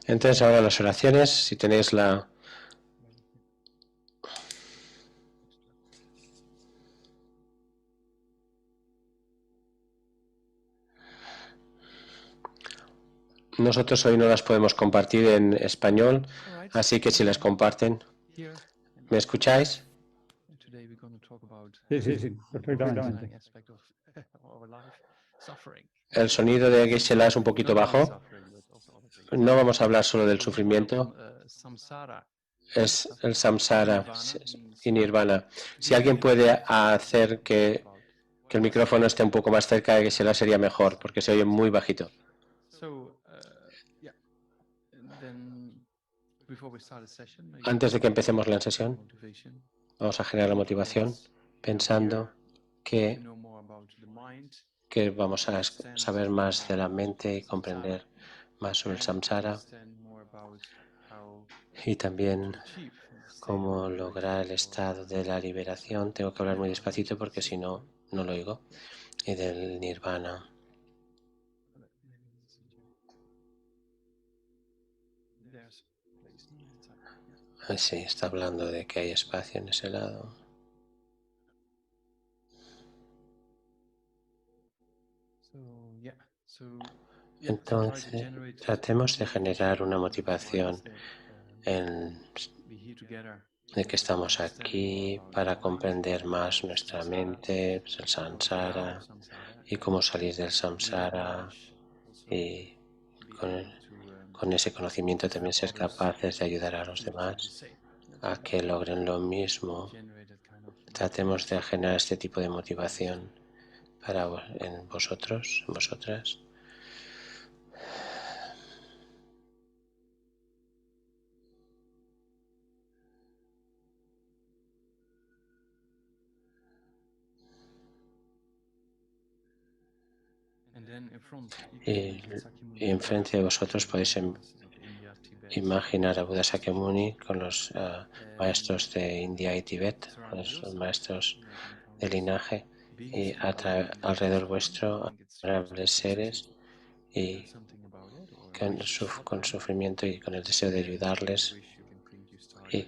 Entonces ahora las oraciones, si tenéis la... Nosotros hoy no las podemos compartir en español, así que si las comparten, ¿me escucháis? Sí, perfectamente. El sonido de Geshe-la es un poquito bajo. No vamos a hablar solo del sufrimiento, es el samsara y nirvana. Si alguien puede hacer que el micrófono esté un poco más cerca de Geshe-la sería mejor, porque se oye muy bajito. Antes de que empecemos la sesión, vamos a generar la motivación pensando que vamos a saber más de la mente y comprender más sobre el samsara y también cómo lograr el estado de la liberación. Tengo que hablar muy despacito porque si no, no lo oigo. Y del nirvana. Sí, está hablando de que hay espacio en ese lado. Entonces, tratemos de generar una motivación de que estamos aquí para comprender más nuestra mente, pues el samsara y cómo salir del samsara y con ese conocimiento también ser capaces de ayudar a los demás a que logren lo mismo. Tratemos de generar este tipo de motivación en vosotros, en vosotras. Y enfrente de vosotros podéis imaginar a Buda Sakyamuni con los maestros de India y Tibet, los maestros de linaje, y alrededor vuestro, admirables seres, y con sufrimiento y con el deseo de ayudarles. Y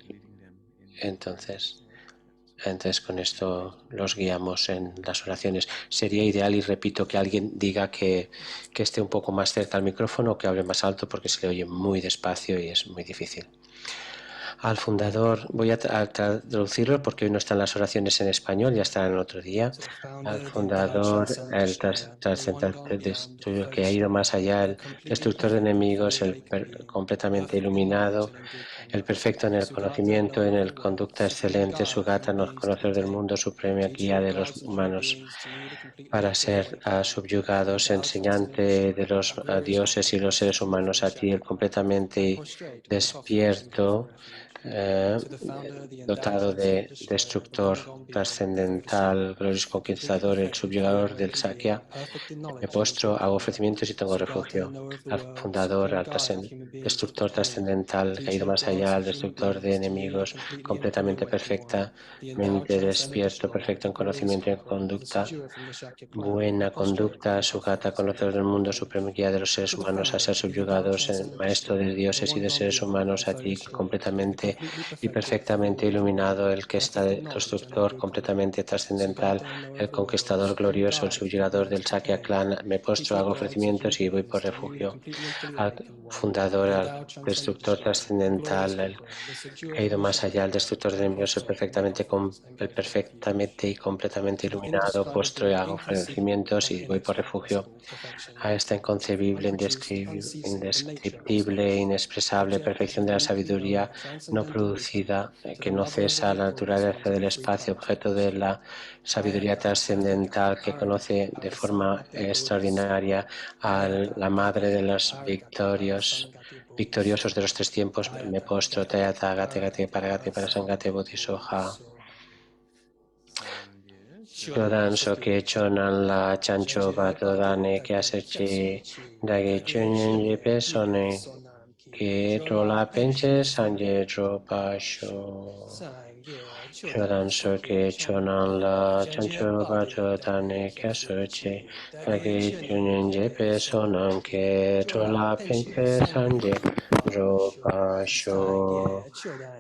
entonces con esto los guiamos en las oraciones. Sería ideal, y repito, que alguien diga que esté un poco más cerca al micrófono o que hable más alto porque se le oye muy despacio y es muy difícil. Al fundador, voy a traducirlo porque hoy no están las oraciones en español, ya estarán el otro día. Al fundador, el trascendente destructor que ha ido más allá, el destructor de enemigos, el completamente iluminado, el perfecto en el conocimiento, en el conducta excelente, Sugata, los conocedores del mundo, suprema guía de los humanos para ser subyugados, enseñante de los dioses y los seres humanos a ti, el completamente despierto, dotado de destructor trascendental, glorioso conquistador, el subyugador del Sakya. Me postro, hago ofrecimientos y tengo refugio. Al fundador, al destructor trascendental, que ha ido más allá, al destructor de enemigos, completamente perfecta, mente despierto, perfecto en conocimiento y en conducta, buena conducta, sujata, conocedor del mundo, supremo guía de los seres humanos a ser subyugados, maestro de dioses y de seres humanos a ti, completamente y perfectamente iluminado, el que está el destructor completamente trascendental, el conquistador glorioso, el subyugador del Sakya clan. Me postro, hago ofrecimientos y voy por refugio. Al fundador, al destructor trascendental, el que ha ido más allá, el destructor de enemigos, el perfectamente y completamente iluminado, postro y hago ofrecimientos y voy por refugio a esta inconcebible, indescriptible, inexpresable perfección de la sabiduría no producida, que no cesa, la naturaleza del espacio, objeto de la sabiduría trascendental que conoce de forma extraordinaria a la madre de los victoriosos de los tres tiempos. Me postro, Teata, Gate, Gate, Paragate, Parasangate, Bodhisoja. Yodan soke chonan la chancho bato dane que hace chi dage chunyen ye pe sone ke trola penche sanje dropa sho. Chodan soke chonan la chancho bato tane kyaso che. Kage chunin jepe sonan ke trola penche sanje dropa sho.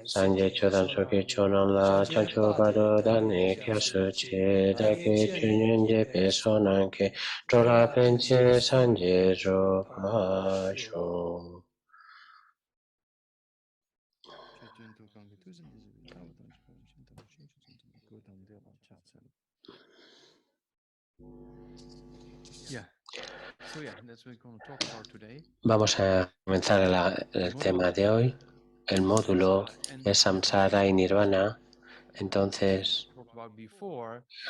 Sanje chodan soke chonan la chancho bato tane kyaso che. Dake chunin jepe sonan ke trola penche sanje dropa sho. Vamos a comenzar el tema de hoy. El módulo es Samsara y Nirvana. Entonces,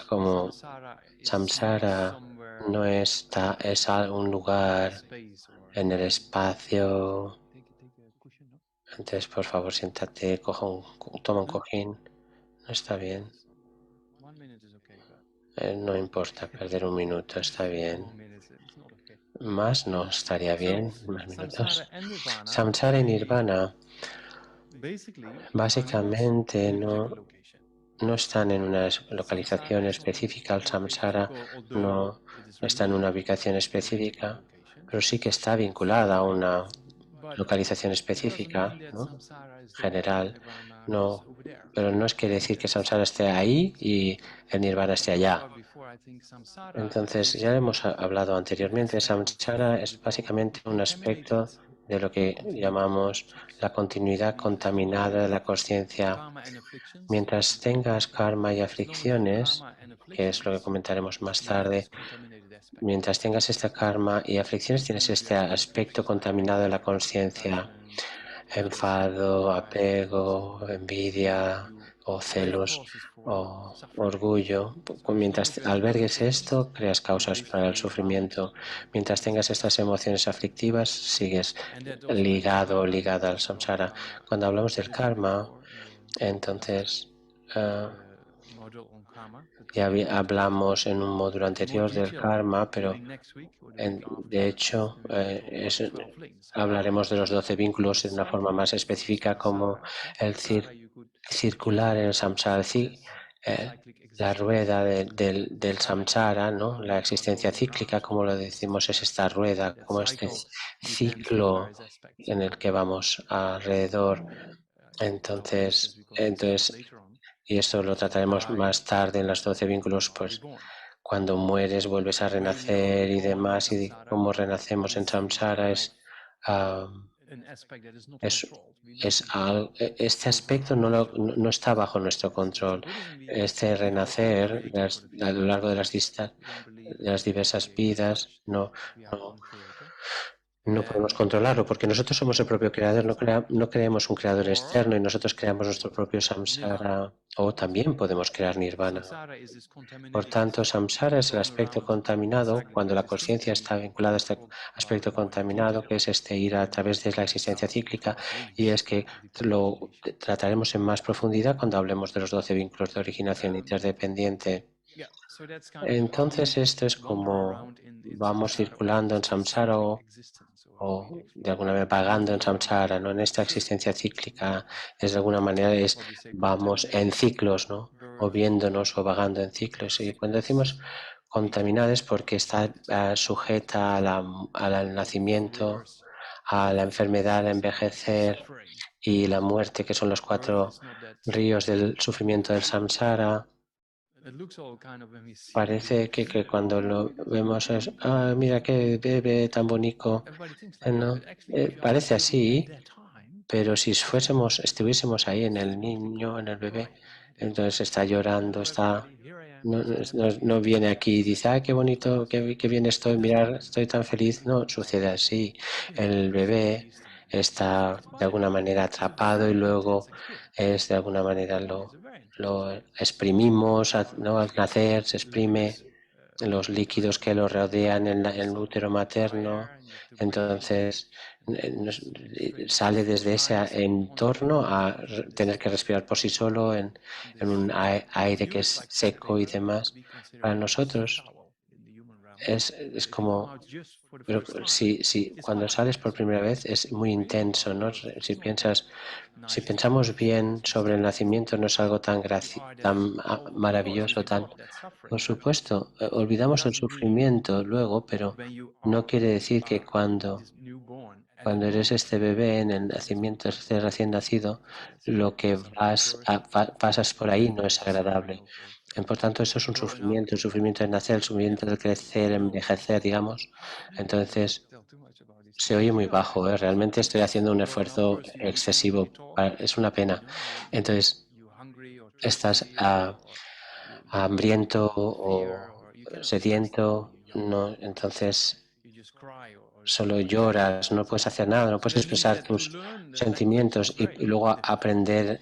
como Samsara no está, es un lugar en el espacio. Entonces, por favor, siéntate, toma un cojín. No está bien. No importa perder un minuto, está bien. Más no estaría bien, más minutos. Samsara y Nirvana básicamente no están en una localización específica. El samsara no está en una ubicación específica, pero sí que está vinculada a una localización específica, ¿no? General. No, pero no es quiere decir que samsara esté ahí y el nirvana esté allá. Entonces, ya hemos hablado anteriormente, samsara es básicamente un aspecto de lo que llamamos la continuidad contaminada de la conciencia. Mientras tengas karma y aflicciones, que es lo que comentaremos más tarde, mientras tengas esta karma y aflicciones, tienes este aspecto contaminado de la conciencia, enfado, apego, envidia o celos o orgullo. Mientras albergues esto, creas causas para el sufrimiento. Mientras tengas estas emociones aflictivas, sigues ligado o ligada al samsara. Cuando hablamos del karma, entonces ya hablamos en un módulo anterior del karma, pero de hecho hablaremos de los 12 vínculos de una forma más específica, como el circular en el samsara, la rueda del samsara, ¿no? La existencia cíclica, como lo decimos, es esta rueda, como este ciclo en el que vamos alrededor. Entonces, y esto lo trataremos más tarde en los 12 vínculos, pues cuando mueres vuelves a renacer y demás, y cómo renacemos en samsara este aspecto no está bajo nuestro control. Este renacer a lo largo de las diversas vidas no podemos controlarlo, porque nosotros somos el propio creador, no creemos un creador externo y nosotros creamos nuestro propio samsara, o también podemos crear nirvana. Por tanto, samsara es el aspecto contaminado cuando la conciencia está vinculada a este aspecto contaminado, que es este ir a través de la existencia cíclica, y es que lo trataremos en más profundidad cuando hablemos de los 12 vínculos de originación interdependiente. Entonces, esto es como vamos circulando en samsara o de alguna manera vagando en samsara, ¿no? En esta existencia cíclica, de alguna manera vamos en ciclos, ¿no? O viéndonos o vagando en ciclos. Y cuando decimos contaminada es porque está sujeta al nacimiento, a la enfermedad, al envejecer y la muerte, que son los 4 ríos del sufrimiento del samsara. Parece que cuando lo vemos es, mira qué bebé tan bonito, ¿no? Parece así, pero si estuviésemos ahí en el niño, en el bebé, entonces está llorando, no viene aquí y dice, qué bonito, qué bien estoy, mirar, estoy tan feliz. No sucede así. El bebé está de alguna manera atrapado y luego de alguna manera lo exprimimos, ¿no? Al nacer se exprime los líquidos que lo rodean en el útero materno, entonces sale desde ese entorno a tener que respirar por sí solo en un aire que es seco y demás. Para nosotros, es como, pero si cuando sales por primera vez es muy intenso, ¿no? Si pensamos bien sobre el nacimiento, no es algo tan maravilloso, tan, por supuesto, olvidamos el sufrimiento luego, pero no quiere decir que cuando eres este bebé en el nacimiento, este recién nacido, lo que pasas por ahí no es agradable. Por tanto, eso es un sufrimiento, el sufrimiento de nacer, el sufrimiento de crecer, envejecer, digamos. Entonces, se oye muy bajo, ¿eh? Realmente estoy haciendo un esfuerzo excesivo. Es una pena. Entonces, estás hambriento o sediento, no, entonces solo lloras, no puedes hacer nada, no puedes expresar tus sentimientos y luego aprender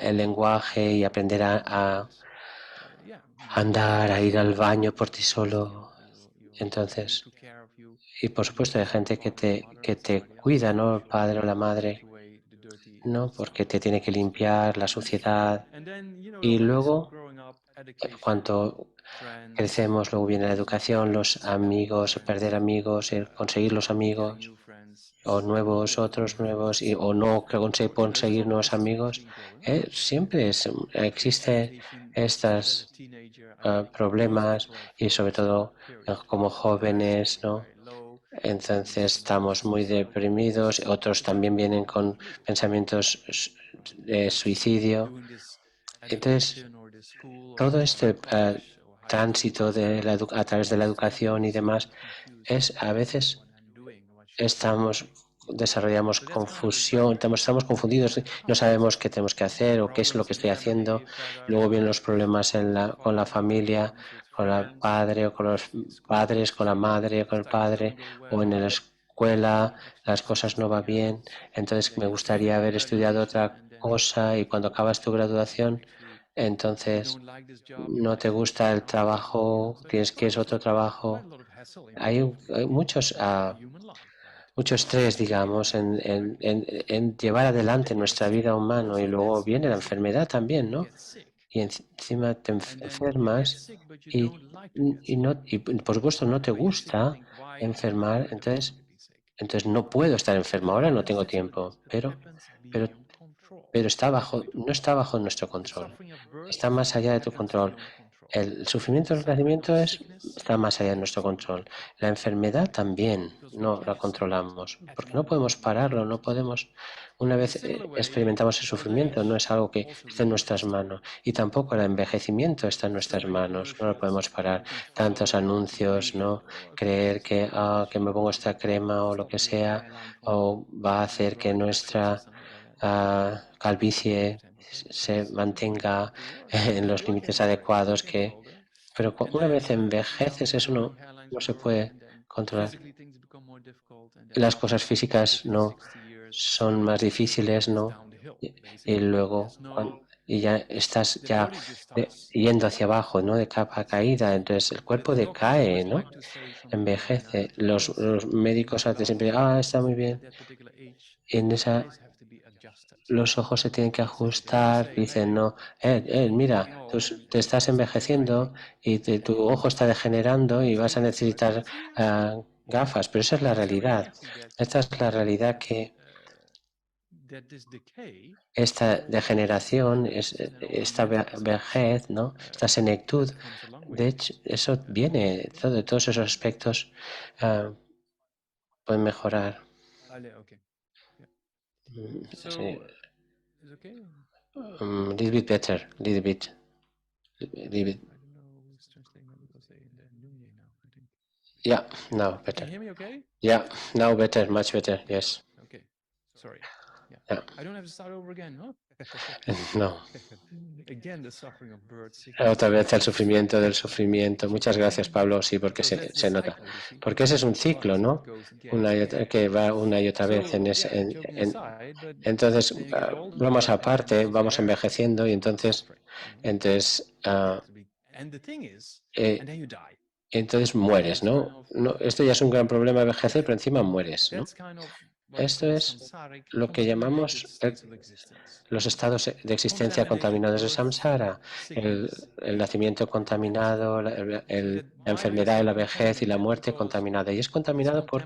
el lenguaje y aprender a andar, a ir al baño por ti solo. Entonces, y por supuesto hay gente que te cuida, ¿no? El padre o la madre, ¿no? Porque te tiene que limpiar la suciedad. Y luego, cuando crecemos, luego viene la educación, los amigos, perder amigos, conseguir los amigos, o nuevos, otros nuevos, o no conseguir nuevos amigos. Siempre existe estos problemas y sobre todo como jóvenes, ¿no? Entonces estamos muy deprimidos, otros también vienen con pensamientos de suicidio. Entonces, todo este tránsito a través de la educación y demás es a veces desarrollamos confusión, estamos confundidos, no sabemos qué tenemos que hacer o qué es lo que estoy haciendo. Luego vienen los problemas con la familia, con el padre o con los padres, con la madre o con el padre, o en la escuela las cosas no van bien. Entonces me gustaría haber estudiado otra cosa y cuando acabas tu graduación, entonces no te gusta el trabajo, tienes que es otro trabajo. Hay mucho estrés, digamos, en llevar adelante nuestra vida humana y luego viene la enfermedad también, ¿no? Y encima te enfermas y por supuesto no te gusta enfermar, entonces no puedo estar enfermo, ahora no tengo tiempo, pero, pero no está bajo nuestro control, está más allá de tu control. El sufrimiento del nacimiento está más allá de nuestro control. La enfermedad también no la controlamos, porque no podemos pararlo, no podemos. Una vez experimentamos el sufrimiento, no es algo que esté en nuestras manos. Y tampoco el envejecimiento está en nuestras manos, no lo podemos parar. Tantos anuncios, ¿no? Creer que me pongo esta crema o lo que sea, o va a hacer que nuestra calvicie se mantenga en los límites adecuados pero una vez envejeces eso no se puede controlar. Las cosas físicas no son más difíciles, ¿no? Y luego y ya estás yendo hacia abajo, ¿no? De capa caída, entonces el cuerpo decae, ¿no? Envejece. Los médicos hacen siempre, está muy bien. Y en los ojos se tienen que ajustar, dicen, no, mira, te estás envejeciendo y tu ojo está degenerando y vas a necesitar gafas, pero esa es la realidad. Esta es la realidad que esta degeneración, esta vejez, ¿no? Esta senectud, de hecho, eso viene, todos esos aspectos pueden mejorar. Sí. Little bit better, little bit. Yeah, now better. Can you hear me okay? Yeah, now better, much better, yes. Okay, sorry. Yeah. I don't have to start over again, ¿no? No. Again, the suffering of birth, Otra vez el sufrimiento del sufrimiento. Muchas gracias, Pablo. Sí, porque se nota. Porque ese es un ciclo, ¿no? Que va una y otra vez entonces, vamos aparte, vamos envejeciendo y entonces entonces mueres, ¿no? Esto ya es un gran problema envejecer, pero encima mueres, ¿no? Esto es lo que llamamos los estados de existencia contaminados de samsara, el nacimiento contaminado, la enfermedad, la vejez y la muerte contaminada. Y es contaminado por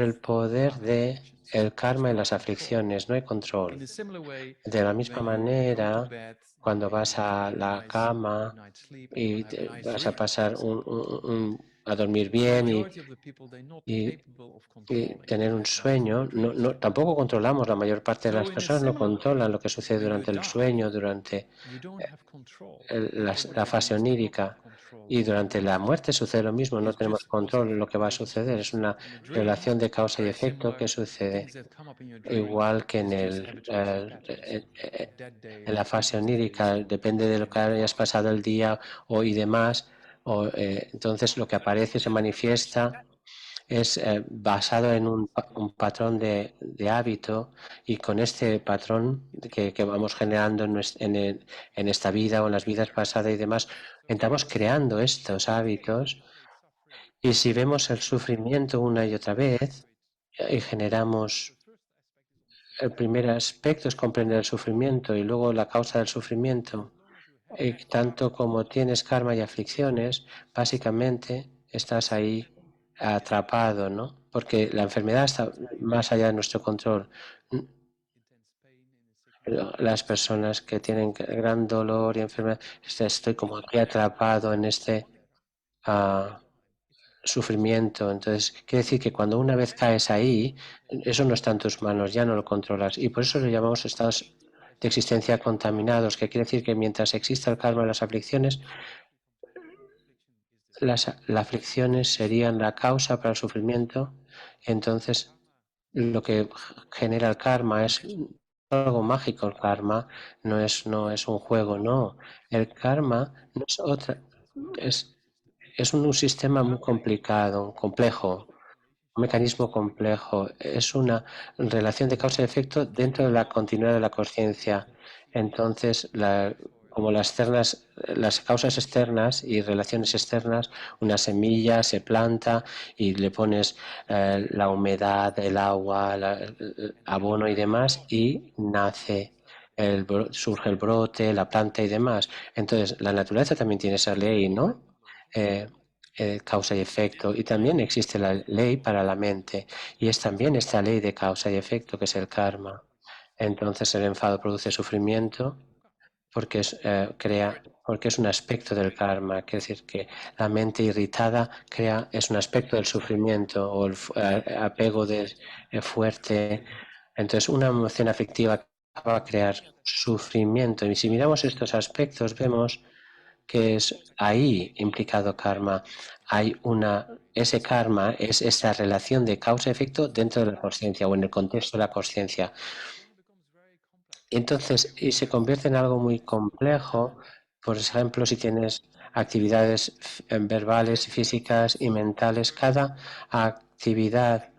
el poder de el karma y las aflicciones. No hay control. De la misma manera, cuando vas a la cama y vas a pasar a dormir bien y tener un sueño, tampoco controlamos, la mayor parte de las personas no controlan lo que sucede durante el sueño, durante la fase onírica, y durante la muerte sucede lo mismo, no tenemos control de lo que va a suceder, es una relación de causa y efecto que sucede, igual que en la fase onírica, depende de lo que hayas pasado el día y demás, entonces lo que aparece se manifiesta es basado en un patrón de hábito, y con este patrón que vamos generando en esta vida o en las vidas pasadas y demás, estamos creando estos hábitos, y si vemos el sufrimiento una y otra vez y generamos, el primer aspecto es comprender el sufrimiento y luego la causa del sufrimiento, y tanto como tienes karma y aflicciones, básicamente estás ahí atrapado, ¿no? Porque la enfermedad está más allá de nuestro control. Las personas que tienen gran dolor y enfermedad, estoy como aquí atrapado en este sufrimiento. Entonces, quiere decir que cuando una vez caes ahí, eso no está en tus manos, ya no lo controlas. Y por eso lo llamamos estados de existencia contaminados, que quiere decir que mientras exista el karma y las aflicciones, las aflicciones serían la causa para el sufrimiento. Entonces, lo que genera el karma es algo mágico. El karma no es un juego, no. El karma no es otra, es un sistema muy complicado, complejo, un mecanismo complejo. Es una relación de causa y efecto dentro de la continuidad de la conciencia. Entonces, como las causas externas y relaciones externas, una semilla se planta y le pones la humedad, el agua, el abono y demás, y nace. Surge el brote, la planta y demás. Entonces, la naturaleza también tiene esa ley, ¿no? Eh, causa y efecto. Y también existe la ley para la mente. Y es también esta ley de causa y efecto que es el karma. Entonces, el enfado produce sufrimiento porque porque es un aspecto del karma, quiere decir que la mente irritada es un aspecto del sufrimiento, o el apego fuerte. Entonces, una emoción afectiva va a crear sufrimiento. Y si miramos estos aspectos, vemos que es ahí implicado karma. Ese karma es esa relación de causa-efecto dentro de la conciencia o en el contexto de la conciencia. Entonces, y se convierte en algo muy complejo. Por ejemplo, si tienes actividades verbales, físicas y mentales, cada actividad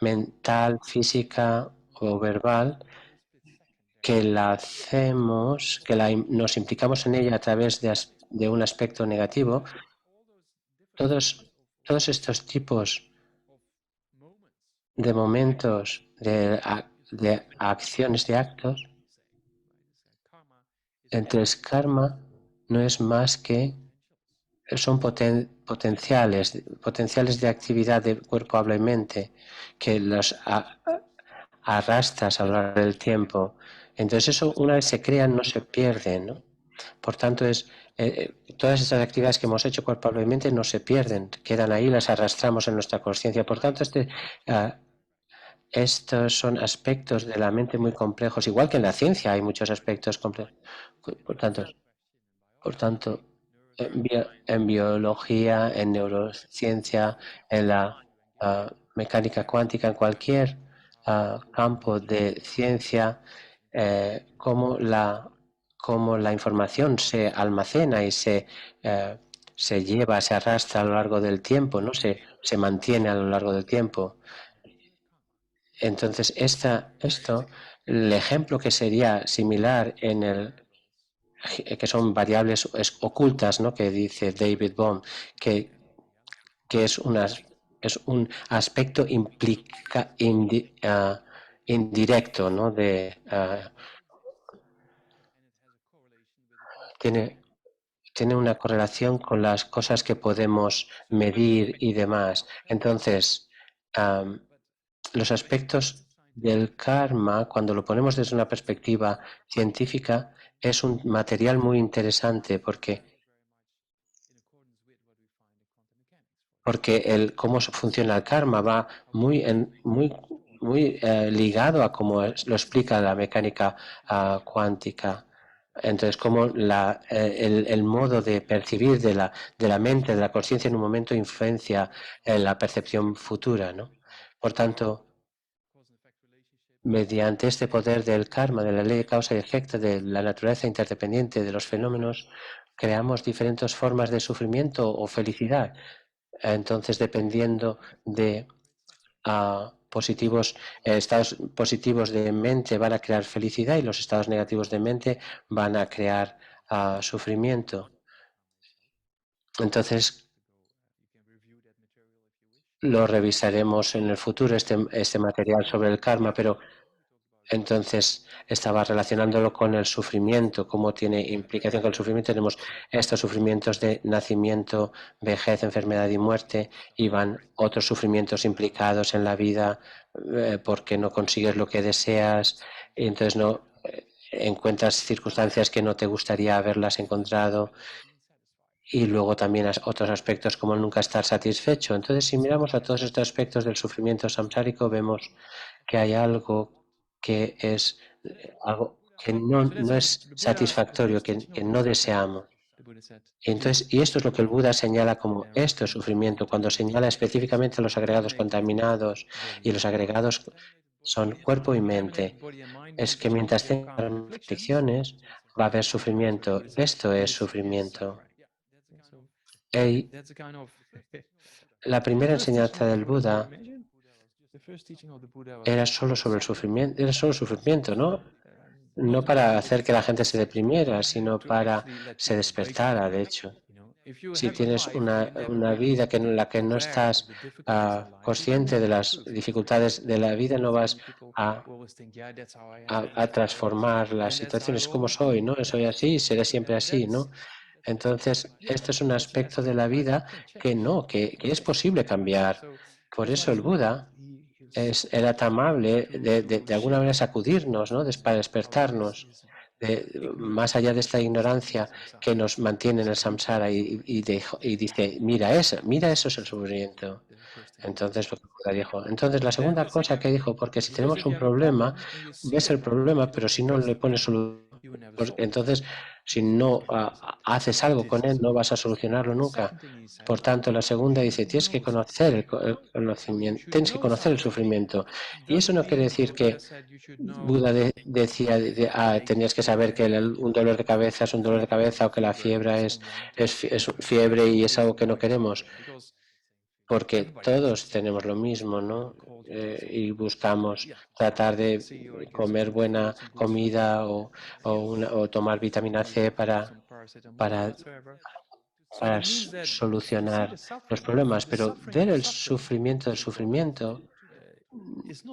mental, física o verbal que la hacemos, nos implicamos en ella a través de un aspecto negativo, todos estos tipos de momentos, de acciones, de actos, entonces karma no es más que son potenciales de actividad de cuerpo, habla y mente, que los arrastras a lo largo del tiempo. Entonces eso, una vez se crean, no se pierden, ¿no? Por tanto, todas estas actividades que hemos hecho cuerpo, habla y mente no se pierden, quedan ahí, las arrastramos en nuestra conciencia. Por tanto, estos son aspectos de la mente muy complejos, igual que en la ciencia hay muchos aspectos complejos. Por tanto, en biología, en neurociencia, en la mecánica cuántica, en cualquier campo de ciencia, cómo la información se almacena y se lleva, se arrastra a lo largo del tiempo, ¿no? Se mantiene a lo largo del tiempo. Entonces, el ejemplo que sería similar que son variables ocultas, ¿no? Que dice David Bohm, que es es un aspecto indirecto, ¿no? Tiene una correlación con las cosas que podemos medir y demás. Entonces, los aspectos del karma, cuando lo ponemos desde una perspectiva científica, es un material muy interesante porque cómo funciona el karma va muy ligado a cómo lo explica la mecánica cuántica. Entonces, cómo el modo de percibir de la mente, de la conciencia en un momento influencia en la percepción futura, ¿no? Por tanto, mediante este poder del karma, de la ley de causa y efecto, de la naturaleza interdependiente de los fenómenos, creamos diferentes formas de sufrimiento o felicidad. Entonces, dependiendo de estados positivos de mente van a crear felicidad y los estados negativos de mente van a crear sufrimiento. Entonces, lo revisaremos en el futuro, este material sobre el karma, pero entonces estaba relacionándolo con el sufrimiento, cómo tiene implicación con el sufrimiento. Tenemos estos sufrimientos de nacimiento, vejez, enfermedad y muerte, y van otros sufrimientos implicados en la vida porque no consigues lo que deseas, y entonces no encuentras circunstancias que no te gustaría haberlas encontrado, y luego también otros aspectos como nunca estar satisfecho. Entonces, si miramos a todos estos aspectos del sufrimiento samsárico, vemos que hay algo que es algo que no es satisfactorio, que no deseamos. Entonces, y esto es lo que el Buda señala como esto es sufrimiento, cuando señala específicamente los agregados contaminados, y los agregados son cuerpo y mente. Es que mientras tengan fricciones, va a haber sufrimiento. Esto es sufrimiento. Y la primera enseñanza del Buda era solo sobre el sufrimiento, ¿no? No para hacer que la gente se deprimiera, sino para se despertara, de hecho. Si tienes una vida en la que no estás consciente de las dificultades de la vida, no vas a, a transformar las situaciones como soy, ¿no? Soy así, seré siempre así, ¿no? Entonces, este es un aspecto de la vida que no, que es posible cambiar. Por eso el Buda era tan amable de alguna manera sacudirnos, ¿no? Para despertarnos, más allá de esta ignorancia que nos mantiene en el samsara y dice, mira eso es el sufrimiento. Entonces, lo que Buda dijo. Entonces, la segunda cosa que dijo, porque si tenemos un problema, ves el problema, pero si no le pones solución, entonces, si no haces algo con él, no vas a solucionarlo nunca. Por tanto, la segunda dice, tienes que conocer el conocimiento, tienes que conocer el sufrimiento. Y eso no quiere decir que Buda decía, tenías que saber que un dolor de cabeza es un dolor de cabeza o que la fiebre es fiebre y es algo que no queremos, porque todos tenemos lo mismo, ¿no? Y buscamos tratar de comer buena comida o tomar vitamina C para solucionar los problemas, pero ver el sufrimiento del sufrimiento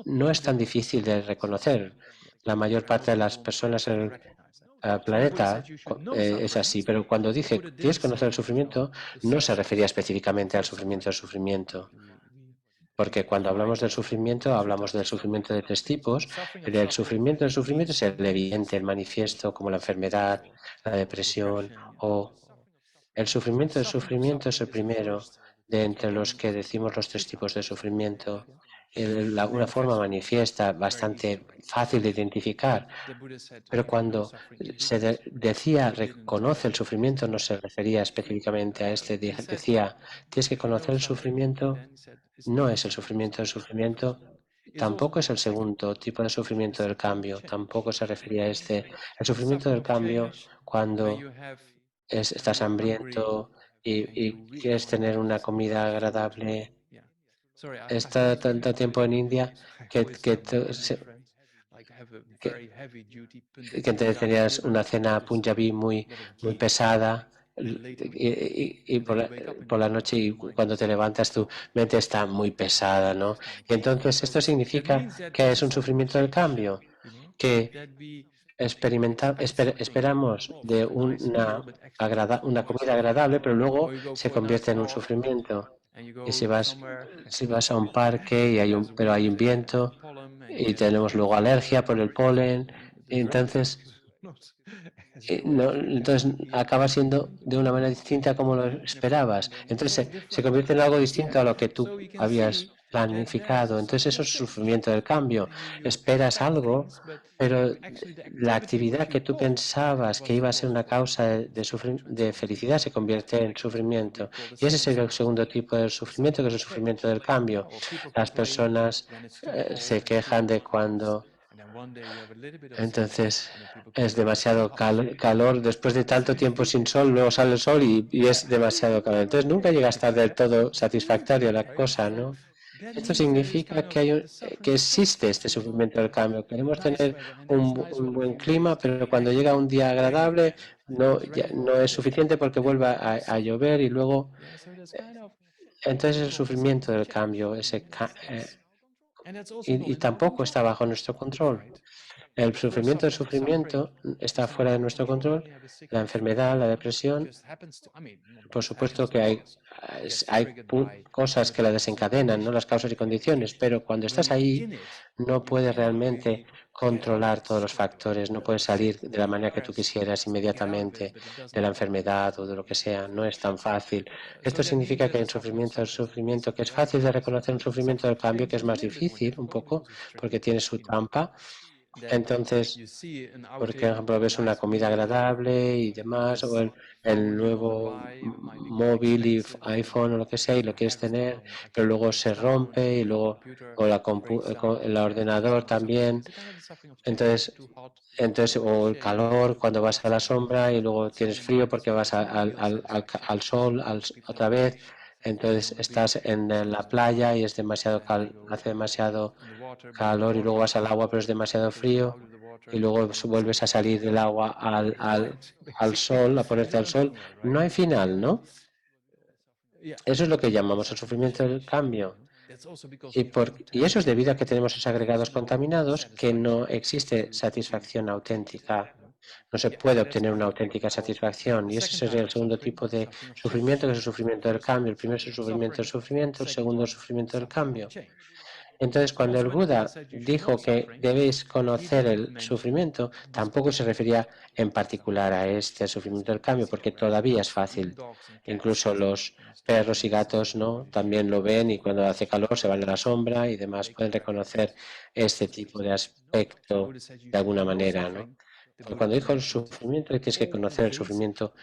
no es tan difícil de reconocer. La mayor parte de las personas en el planeta es así, pero cuando dije tienes que conocer el sufrimiento, no se refería específicamente al sufrimiento del sufrimiento. Porque cuando hablamos del sufrimiento, hablamos del sufrimiento de tres tipos. El sufrimiento es el evidente, el manifiesto, como la enfermedad, la depresión o el sufrimiento del sufrimiento es el primero de entre los que decimos los tres tipos de sufrimiento. Una forma manifiesta, bastante fácil de identificar, pero cuando decía reconoce el sufrimiento, no se refería específicamente a este. Decía, tienes que conocer el sufrimiento, no es el sufrimiento del sufrimiento, tampoco es el segundo tipo de sufrimiento del cambio, tampoco se refería a este. El sufrimiento del cambio, cuando estás hambriento y quieres tener una comida agradable. He estado tanto tiempo en India que tenías una cena punjabi muy pesada y por la noche y cuando te levantas tu mente está muy pesada, ¿no? Y entonces esto significa que es un sufrimiento del cambio, que esperamos de una comida agradable, pero luego se convierte en un sufrimiento. Y si vas a un parque y pero hay un viento y tenemos luego alergia por el polen, y entonces entonces acaba siendo de una manera distinta a como lo esperabas. Entonces se convierte en algo distinto a lo que tú habías planificado. Entonces eso es sufrimiento del cambio. Esperas algo, pero la actividad que tú pensabas que iba a ser una causa de felicidad se convierte en sufrimiento. Y ese es el segundo tipo de sufrimiento, que es el sufrimiento del cambio. Las personas se quejan de cuando entonces es demasiado calor, después de tanto tiempo sin sol, luego sale el sol y es demasiado calor. Entonces nunca llega a estar del todo satisfactoria la cosa, ¿no? Esto significa que existe este sufrimiento del cambio. Queremos tener un buen clima, pero cuando llega un día agradable no es suficiente porque vuelve a llover y luego entonces el sufrimiento del cambio y tampoco está bajo nuestro control. El sufrimiento está fuera de nuestro control. La enfermedad, la depresión, por supuesto que hay cosas que la desencadenan, no las causas y condiciones, pero cuando estás ahí no puedes realmente controlar todos los factores, no puedes salir de la manera que tú quisieras inmediatamente de la enfermedad o de lo que sea, no es tan fácil. Esto significa que hay un sufrimiento que es fácil de reconocer, un sufrimiento del cambio que es más difícil un poco porque tiene su trampa. Entonces, por ejemplo, ves una comida agradable y demás, o el nuevo móvil y iPhone o lo que sea, y lo quieres tener, pero luego se rompe y luego o el ordenador también. Entonces, o el calor cuando vas a la sombra y luego tienes frío porque vas al sol otra vez. Entonces estás en la playa y es hace demasiado calor y luego vas al agua pero es demasiado frío y luego vuelves a salir del agua al sol, a ponerte al sol. No hay final, ¿no? Eso es lo que llamamos el sufrimiento del cambio. Y eso es debido a que tenemos esos agregados contaminados que no existe satisfacción auténtica. No se puede obtener una auténtica satisfacción. Y ese sería el segundo tipo de sufrimiento, que es el sufrimiento del cambio. El primero es el sufrimiento del sufrimiento, el segundo es el sufrimiento del cambio. Entonces, cuando el Buda dijo que debéis conocer el sufrimiento, tampoco se refería en particular a este sufrimiento del cambio, porque todavía es fácil. Incluso los perros y gatos no también lo ven y cuando hace calor se van a la sombra y demás pueden reconocer este tipo de aspecto de alguna manera, ¿no? Pero cuando dijo el sufrimiento, tienes que conocer el sufrimiento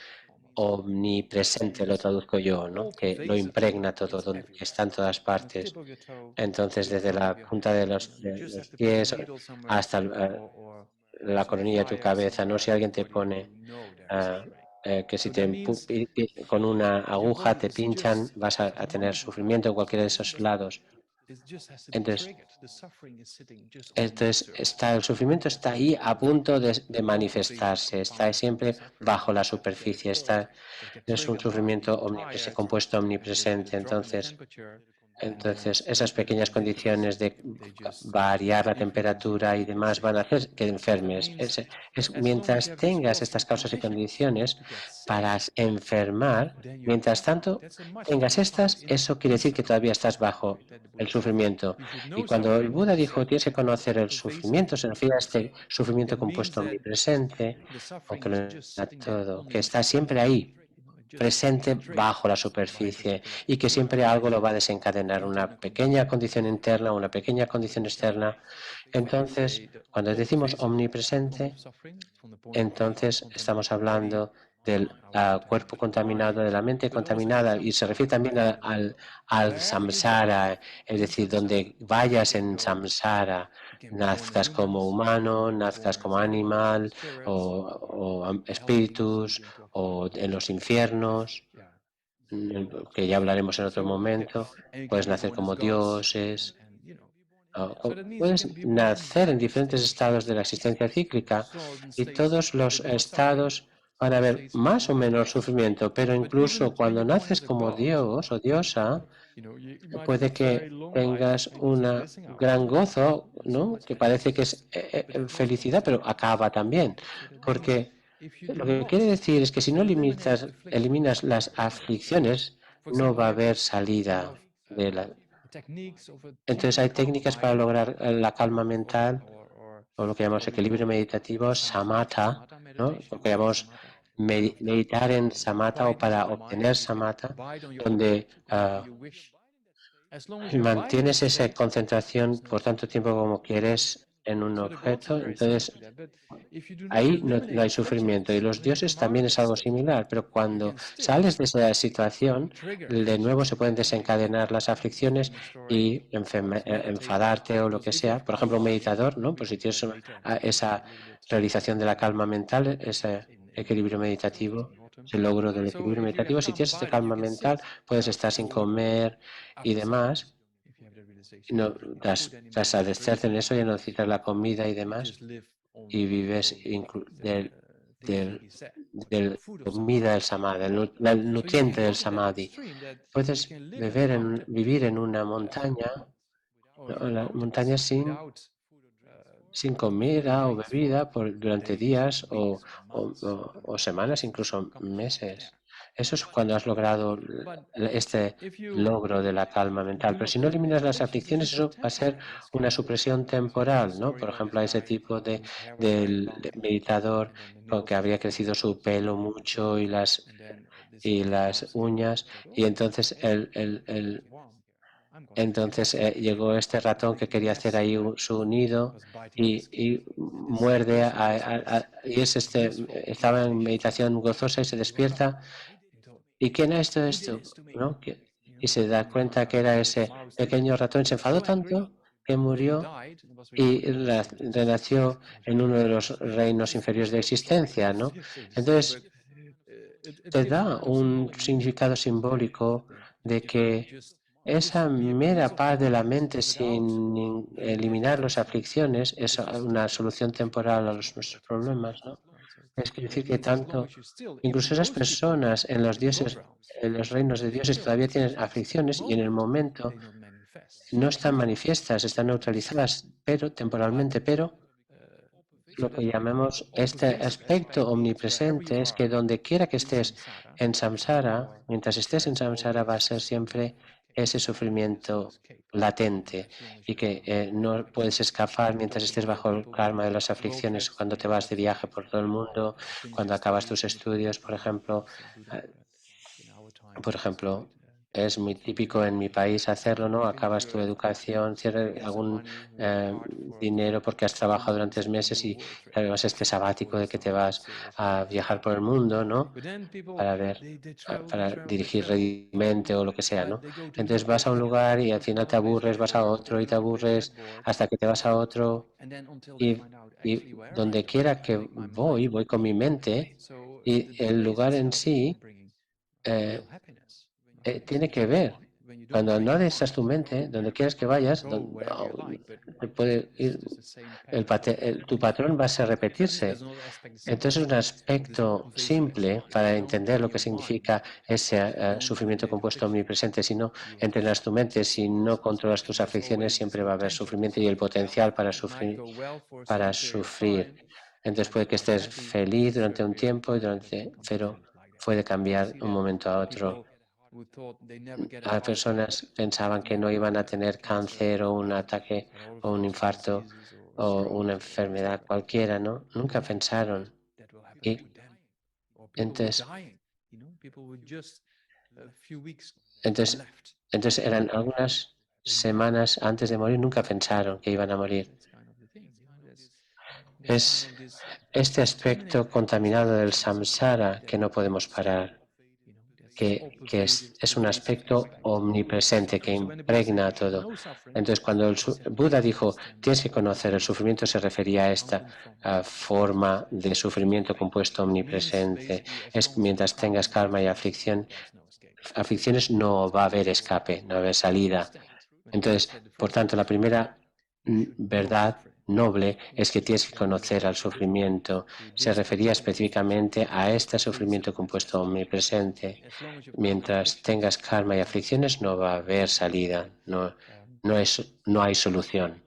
omnipresente, lo traduzco yo, ¿no? Que lo impregna todo, que está en todas partes. Entonces, desde la punta de los pies hasta la coronilla de tu cabeza, ¿no? Si alguien te pone ah, que si con una aguja te pinchan, vas a tener sufrimiento en cualquiera de esos lados. Entonces el sufrimiento está ahí a punto de manifestarse, está siempre bajo la superficie, es un sufrimiento compuesto omnipresente. Entonces, esas pequeñas condiciones de variar la temperatura y demás van a hacer que enfermes. Mientras tengas estas causas y condiciones para enfermar, mientras tanto tengas estas, eso quiere decir que todavía estás bajo el sufrimiento. Y cuando el Buda dijo tienes que conocer el sufrimiento, se refiere a este sufrimiento compuesto omnipresente, aunque lo a todo, que está siempre ahí, presente bajo la superficie y que siempre algo lo va a desencadenar, una pequeña condición interna, una pequeña condición externa. Entonces, cuando decimos omnipresente, entonces estamos hablando del cuerpo contaminado, de la mente contaminada y se refiere también al samsara, es decir, donde vayas en samsara, nazcas como humano, nazcas como animal o espíritus o en los infiernos, que ya hablaremos en otro momento, puedes nacer como dioses, puedes nacer en diferentes estados de la existencia cíclica y todos los estados van a haber más o menos sufrimiento, pero incluso cuando naces como Dios o diosa, puede que tengas un gran gozo, ¿no? Que parece que es felicidad, pero acaba también. Porque lo que quiere decir es que si no eliminas las aflicciones, no va a haber salida de la. Entonces hay técnicas para lograr la calma mental o lo que llamamos equilibrio meditativo, samatha, ¿no? Lo que llamamos meditar en samatha o para obtener samatha, donde mantienes esa concentración por tanto tiempo como quieres en un objeto, entonces ahí no hay sufrimiento. Y los dioses también es algo similar, pero cuando sales de esa situación, de nuevo se pueden desencadenar las aflicciones y enfadarte o lo que sea. Por ejemplo, un meditador, ¿no? Pues si tienes esa realización de la calma mental, ese equilibrio meditativo, el logro del equilibrio meditativo, si tienes esta calma mental, puedes estar sin comer y demás. No, tras adestarte en eso, ya no necesitas la comida y demás, y vives del comida del samadhi, del nutriente del samadhi. Puedes vivir en una montaña, ¿no? En la montaña sin comida o bebida durante días o semanas, incluso meses. Eso es cuando has logrado este logro de la calma mental. Pero si no eliminas las aflicciones, eso va a ser una supresión temporal, ¿no? Por ejemplo, a ese tipo del meditador con que habría crecido su pelo mucho y las uñas, y entonces llegó este ratón que quería hacer ahí su nido y muerde y estaba en meditación gozosa y se despierta. ¿Y quién ha hecho esto? ¿No? Y se da cuenta que era ese pequeño ratón. Se enfadó tanto que murió y renació en uno de los reinos inferiores de existencia, ¿no? Entonces, te da un significado simbólico de que esa mera paz de la mente sin eliminar las aflicciones es una solución temporal a nuestros problemas, ¿no? Es decir que tanto, incluso esas personas en los dioses, en los reinos de dioses todavía tienen aflicciones y en el momento no están manifiestas, están neutralizadas, pero temporalmente, pero lo que llamamos este aspecto omnipresente es que donde quiera que estés en samsara, mientras estés en samsara va a ser siempre ese sufrimiento latente y que no puedes escapar mientras estés bajo el karma de las aflicciones cuando te vas de viaje por todo el mundo, cuando acabas tus estudios, por ejemplo. eh, por ejemplo, es muy típico en mi país hacerlo, ¿no? Acabas tu educación, cierras algún dinero porque has trabajado durante meses y además este sabático de que te vas a viajar por el mundo, ¿no? Para ver, para dirigir redimente o lo que sea, ¿no? Entonces vas a un lugar y al final te aburres, vas a otro y te aburres hasta que te vas a otro y donde quiera que voy con mi mente y el lugar en sí eh, tiene que ver. Cuando no adestras tu mente, donde quieras que vayas, te puede ir, tu patrón va a repetirse. Entonces es un aspecto simple para entender lo que significa ese sufrimiento compuesto omnipresente. Si no entrenas tu mente, si no controlas tus aflicciones, siempre va a haber sufrimiento y el potencial para sufrir, para sufrir. Entonces puede que estés feliz durante un tiempo, pero puede cambiar de un momento a otro. Las personas pensaban que no iban a tener cáncer o un ataque o un infarto o una enfermedad cualquiera, ¿no? Nunca pensaron. Y entonces, entonces, entonces eran algunas semanas antes de morir, nunca pensaron que iban a morir. Es este aspecto contaminado del samsara que no podemos parar, que es un aspecto omnipresente que impregna todo. Entonces, cuando el Buda dijo, tienes que conocer el sufrimiento, se refería a esta forma de sufrimiento compuesto omnipresente. Es mientras tengas karma y aflicciones no va a haber escape, no va a haber salida. Entonces, por tanto, la primera verdad noble es que tienes que conocer al sufrimiento. Se refería específicamente a este sufrimiento compuesto omnipresente. Mientras tengas karma y aflicciones no va a haber salida, no hay solución.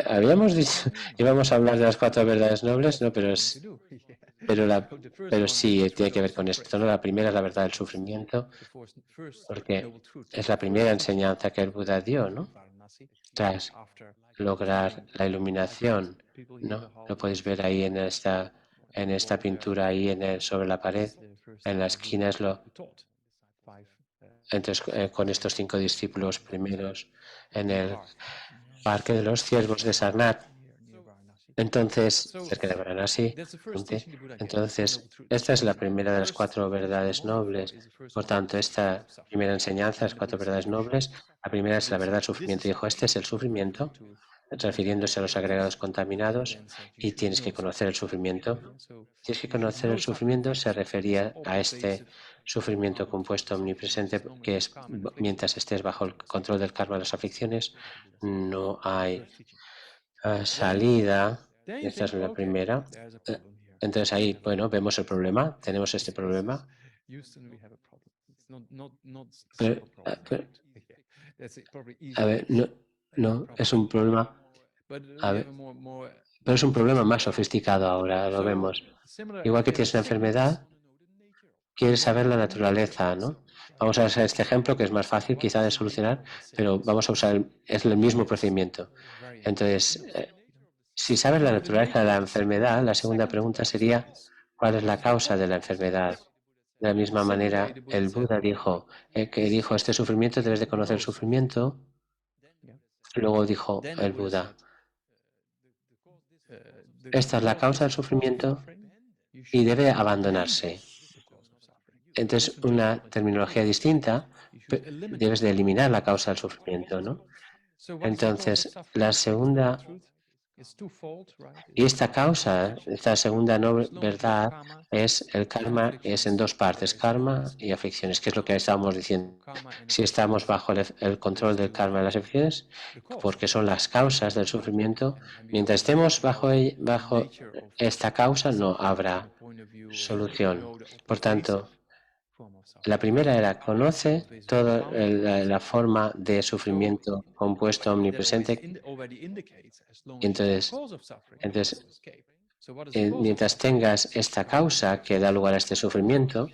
Habíamos dicho, íbamos a hablar de las 4 verdades nobles, no, pero sí tiene que ver con esto, ¿no? La primera es la verdad del sufrimiento, porque es la primera enseñanza que el Buda dio, ¿no? Tras lograr la iluminación, ¿no? Lo podéis ver ahí en esta pintura ahí sobre la pared, en la esquina entonces, con estos 5 discípulos primeros en el Parque de los Ciervos de Sarnath. Entonces, cerca de Varanasi, entonces, esta es la primera de las 4 verdades nobles. Por tanto, esta primera enseñanza, las 4 verdades nobles, la primera es la verdad del sufrimiento. Dijo, este es el sufrimiento, refiriéndose a los agregados contaminados, y tienes que conocer el sufrimiento. Tienes que conocer el sufrimiento, se refería a este sufrimiento compuesto omnipresente, que es mientras estés bajo el control del karma de las aflicciones, no hay salida. Esta es la primera. Entonces ahí, bueno, vemos el problema, tenemos este problema. Pero, a ver, no, es un problema. A ver, pero es un problema más sofisticado ahora, lo vemos. Igual que tienes una enfermedad, quieres saber la naturaleza, ¿no? Vamos a usar este ejemplo que es más fácil quizá de solucionar, pero vamos a usar, es el mismo procedimiento. Entonces, si sabes la naturaleza de la enfermedad, la segunda pregunta sería, ¿cuál es la causa de la enfermedad? De la misma manera, el Buda dijo, este sufrimiento, debes de conocer el sufrimiento. Luego dijo el Buda, esta es la causa del sufrimiento y debe abandonarse. Entonces, una terminología distinta, debes de eliminar la causa del sufrimiento, ¿no? Entonces, la segunda, y esta causa, esta segunda verdad, es el karma, es en 2 partes, karma y aflicciones, que es lo que estábamos diciendo. Si estamos bajo el control del karma y las aflicciones, porque son las causas del sufrimiento, mientras estemos bajo esta causa no habrá solución. Por tanto, la primera era, conoce toda la forma de sufrimiento compuesto omnipresente. Entonces, mientras tengas esta causa que da lugar a este sufrimiento,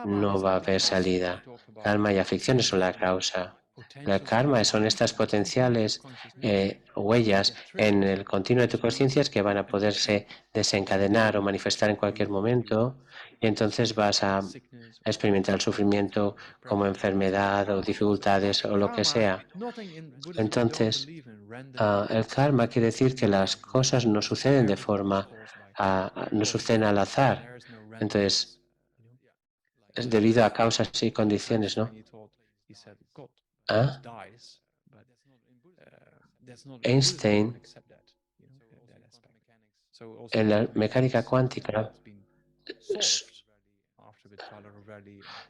no va a haber salida. Karma y aflicciones son la causa. El karma son estas potenciales huellas en el continuo de tu conciencia que van a poderse desencadenar o manifestar en cualquier momento, y entonces vas a experimentar el sufrimiento como enfermedad o dificultades o lo que sea. Entonces, el karma quiere decir que las cosas no suceden de forma, no suceden al azar. Entonces, es debido a causas y condiciones, ¿no? ¿Ah? Einstein, en la mecánica cuántica,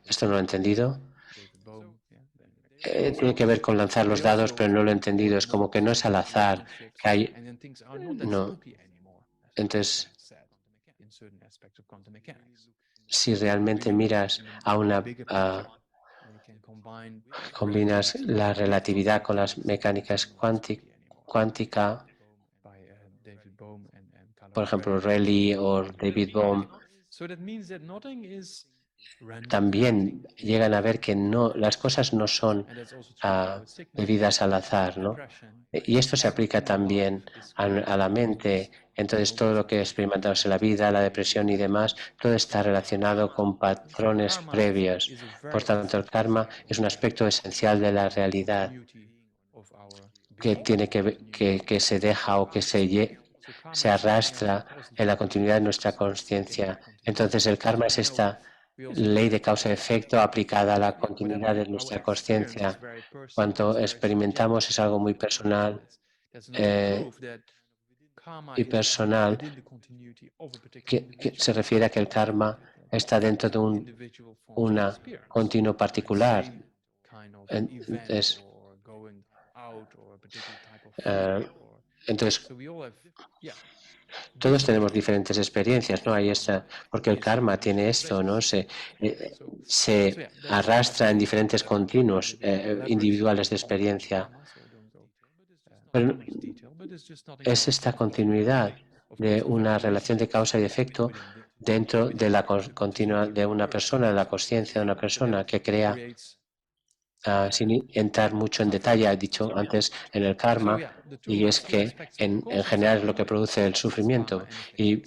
esto no lo he entendido. Tiene que ver con lanzar los dados, pero no lo he entendido. Es como que no es al azar, que hay... No. Entonces, si realmente miras combinas la relatividad con las mecánicas cuántica, por ejemplo, Rayleigh o David Bohm, también llegan a ver que las cosas no son debidas al azar, ¿no? Y esto se aplica también a la mente. Entonces, todo lo que experimentamos en la vida, la depresión y demás, todo está relacionado con patrones previos. Por tanto, el karma es un aspecto esencial de la realidad que tiene que se deja o que se arrastra en la continuidad de nuestra conciencia. Entonces, el karma es esta ley de causa-efecto aplicada a la continuidad de nuestra conciencia. Cuando experimentamos es algo muy personal y personal, que se refiere a que el karma está dentro de un continuo particular. Entonces, So we all have, yeah, todos different tenemos diferentes experiencias, ¿no? Ahí está, porque el karma tiene esto, ¿no? Se yeah, arrastra en diferentes I can't go continuos into elaborate individuales de on experiencia. karma, so I don't go Pero too much detail, but it's just nothing es more esta than, continuidad of de course, of una every relación de relationship causa y efecto within the, dentro de within la the continua continuity de of the una birth persona, de la cycle, conciencia de una persona that que crea, creates sin entrar mucho en suffering. detalle, he dicho antes, en el So karma, yeah, the y es two que aspects of the en cause and general es lo suffering, que produce el it's karma sufrimiento. and effect. Y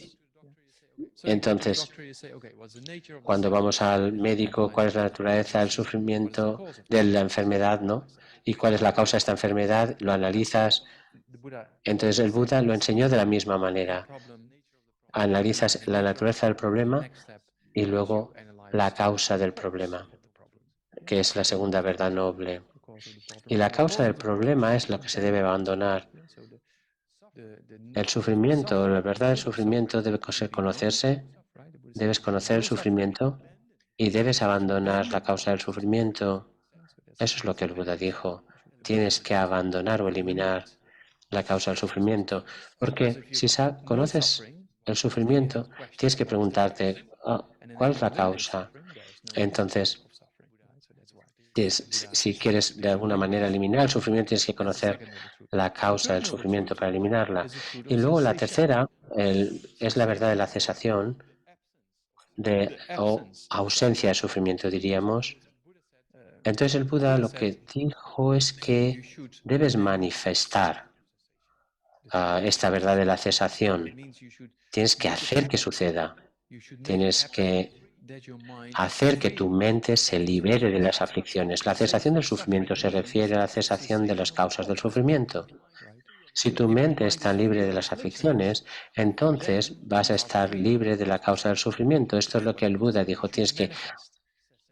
Yeah. So you go to the entonces, doctor, you say, okay, what's the nature of the cuando vamos sickness? al médico, Analyze cuál the es la naturaleza del pathophysiology. What is the sufrimiento, cause of the de la sickness? enfermedad, ¿no? Y cuál es la causa de esta enfermedad, lo analizas. The Buddha Entonces el Buda lo enseñó de la misma the manera. problem, Analizas the la nature of the naturaleza del problem. The problema next step y is you luego la analyze causa the del cause problema, of the problem. que es la segunda verdad noble. The cause of the Y problem. la And the causa cause del of the problem problema should es be lo que se debe abandoned. abandonar. Yeah, so El the sufrimiento, la suffering, verdad the del root of suffering sufrimiento debe should be known. conocerse, Right? The Buddha says, debes conocer el know suffering sufrimiento y debes and abandonar la abandon causa del suffering. sufrimiento. Yeah, so Eso es lo that's que el the Buda idea. dijo. You should Tienes que abandonar o eliminar eliminate. la causa del sufrimiento. Because Porque if you si know conoces suffering, el then you have sufrimiento, tienes questions. que What is the cause? preguntarte, And then ¿cuál if es you la eliminate causa? suffering, there is no cause Entonces, of suffering. Right? So that's why the Buddha si quieres de is alguna manera religious eliminar el sufrimiento, tienes que as the conocer second noble truth. la The causa third del noble sufrimiento truth para eliminarla. is the truth Y of luego la cessation. tercera es la verdad de la cesación, The o absence of ausencia suffering. de sufrimiento, diríamos. Uh, Entonces el the Buda Buddha lo said que dijo es you que should debes know manifestar the truth of esta verdad cessation. de la It cesación. means you should Tienes que make it hacer que happen. suceda. You should make it Tienes happen que that your mind is hacer que tu free mente se of libere suffering. de las aflicciones. La So cesación del sufrimiento suffering se means refiere a la cesación de cessation las of the causas del cause, sufrimiento. right? Si So tu if your mente mind está is free libre de of las afflictions, aflicciones, entonces then vas a you are estar free libre de la causa del sufrimiento. Esto es of lo que what el comes. Buda So you dijo. should Tienes que manifest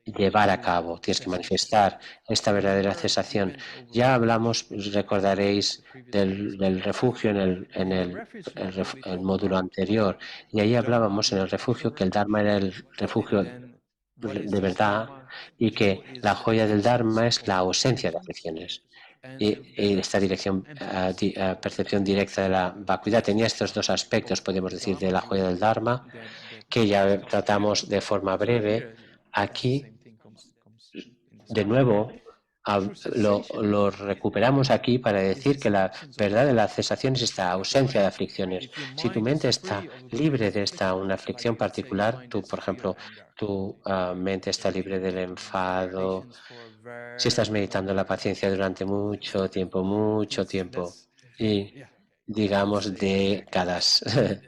llevar a true cabo, tienes que cessation. manifestar esta verdadera Remember, we cesación. went over Ya refuge hablamos, recordaréis, the previous class, del refugio and in the refuge we el talked módulo about anterior, y ahí Dharma hablábamos en el being refugio que pure, el Dharma era el and refugio then what is de this verdad Dharma? y Jewel que la is the joya del absence Dharma es la of ausencia de afflictions aflicciones. and Y esta direct dirección, emptiness. percepción directa de la vacuidad tenía estos dos aspectos, podemos The decir, de Dharma la joya jewel del Dharma, that que ya discussion. tratamos de forma So breve. here, the Aquí, same thing comes in de discussion. nuevo, True cessation lo recuperamos aquí para is decir this que la absence of verdad de la afflictions. cesación es esta So ausencia de aflicciones. if your Si tu mind mente is está free of a libre particular de affliction, una like aflicción let's say your particular, mind tú, is por free of ejemplo, anger, tu mente está if libre you del meditate enfado, meditations for a si estás very long meditando en la period of paciencia time, durante mucho tiempo, that's y yeah, let's digamos say a decade. décadas, Yeah.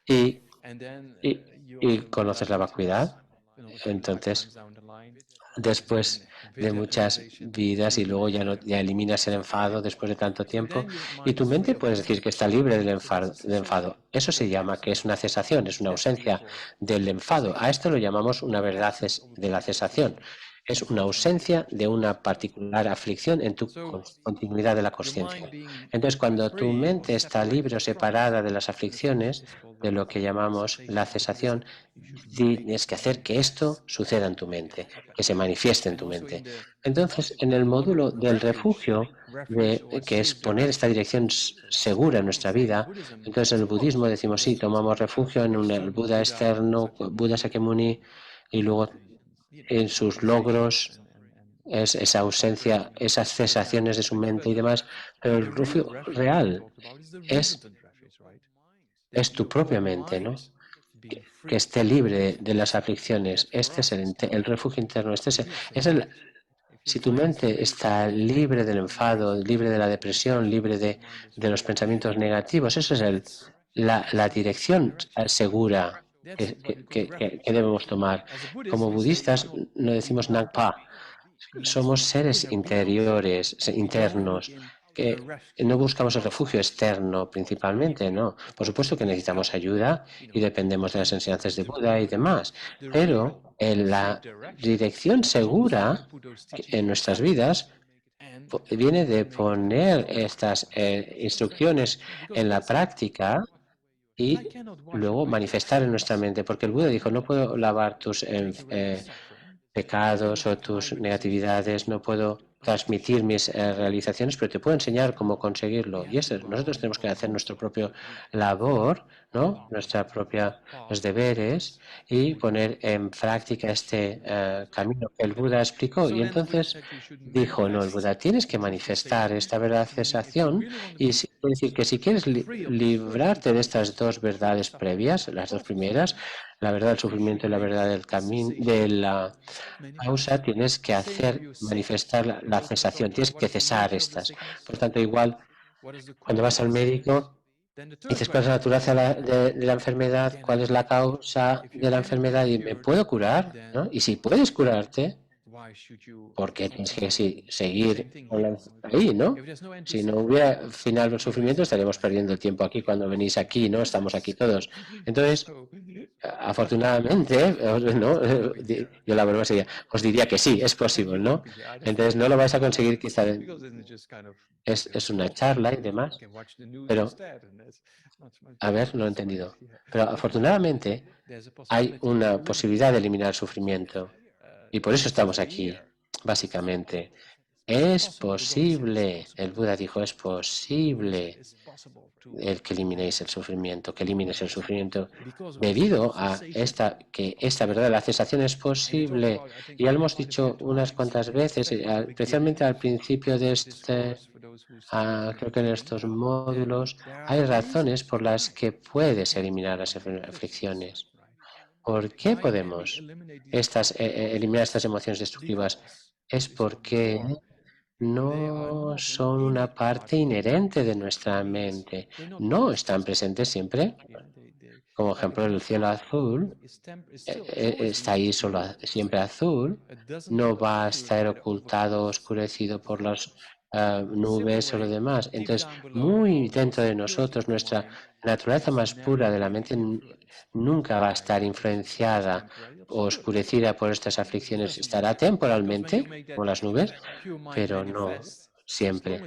y, And then you y also conoces la realize vacuidad, another few entonces lifetimes down the line, then después de muchas visualization, vidas y you luego ya, eliminate ya anger. eliminas el enfado después de tanto So tiempo then your y mind tu is free mente of puedes anger. decir que está libre So that's a del cessation. enfado. Eso se llama que es una cesación, es una That's what we ausencia call del enfado. A cessation, esto lo llamamos una the verdad absence of a de la particular cesación. affliction Es in una continuity. ausencia de una particular aflicción en tu So continuidad de la your mind consciencia. being Entonces, cuando tu free or mente está libre o separated from it separada de las in the truth aflicciones, is called de lo que the llamamos la cessation. So the Buddha said cesación, you should make it tienes que hacer que esto suceda en tu mente, happen. que se manifieste en And tu also mente. in the Entonces, en el model módulo del refuge, refugio, refuge or que es safe poner esta direction. dirección So segura en we nuestra say in vida, Buddhism entonces en it's el both. budismo decimos, sí, tomamos refugio en el External Buda Buddha, externo, Buda Sakyamuni, Sakyamuni, y luego en sus realizations logros, and es esa ausencia, cooperation with esas other cesaciones de su aspects. mente But y demás, pero el the real refugio refuge we real talked about is the es, resultant refuge, right? That es tu propia your mente, mind ¿no? being Que free esté of libre de afflictions. las aflicciones. That for Este es us is el refugio interno. the real Es el, safety. If your si tu mind is mente free está of libre anger, del enfado, libre de la depresión, libre if your mind is de los free of pensamientos fear, negativos, eso es that's la dirección direction. segura That's what we call que refuge. debemos tomar. As a Buddhist, Como we say we budistas don't no we decimos don't Nagpa, means somos we seres have beyond. interiores, We don't look internos, in a que no refuge buscamos el refugio outside. externo principalmente, no. Of Por course, supuesto que we need necesitamos help, ayuda y dependemos de las but enseñanzas de the Buda y real, demás, the real pero en safe la direction dirección comes when we segura put those teachings en into nuestras practice vidas and viene de make it happen. poner estas instrucciones Yeah, because en la Buddha said, práctica I y cannot wash luego away your manifestar en nuestra sins. mente, porque el Buda I dijo, no cannot puedo lavar tus take away your suffering. I pecados cannot o reply tus with this instruction. negatividades, no puedo transmitir mis realizaciones, pero te puedo enseñar cómo conseguirlo. Y eso, nosotros tenemos que hacer nuestro propio labor, ¿no? Nuestra propia los deberes y poner en práctica este camino que el Buda explicó. Y entonces dijo, no, el Buda, tienes que manifestar esta verdad de cesación y es decir que si quieres librarte de estas dos verdades previas, las dos primeras, la verdad del sufrimiento y la verdad del camino, de la causa, tienes que manifestar la cesación, tienes que cesar estas. Por tanto, igual, cuando vas al médico, dices, ¿cuál es la naturaleza de la enfermedad? ¿Cuál es la causa de la enfermedad? Y ¿me puedo curar? ¿No? Y si puedes curarte, ¿por qué tienes que seguir ahí, no? Si no hubiera final del sufrimiento, estaríamos perdiendo el tiempo aquí cuando venís aquí, ¿no? Estamos aquí todos. Entonces, afortunadamente, ¿no? Yo la broma sería, os diría que sí, es posible, ¿no? Entonces no lo vais a conseguir quizá, es una charla y demás, pero, a ver, no he entendido. Pero afortunadamente hay una posibilidad de eliminar el sufrimiento y por eso estamos aquí, básicamente. Es posible, el Buda dijo, es posible el que eliminéis el sufrimiento, que elimines el sufrimiento debido a que esta verdad de la cesación es posible. Y ya lo hemos dicho unas cuantas veces, especialmente al principio de creo que en estos módulos, hay razones por las que puedes eliminar las aflicciones. ¿Por qué podemos eliminar estas emociones destructivas? Es porque no son una parte inherente de nuestra mente. No están presentes siempre. Como ejemplo, el cielo azul está ahí siempre azul. No va a estar ocultado, oscurecido por las nubes o lo demás. Entonces, muy dentro de nosotros, nuestra naturaleza más pura de la mente nunca va a estar influenciada o oscurecida por estas aflicciones. Estará temporalmente, como las nubes, pero no siempre.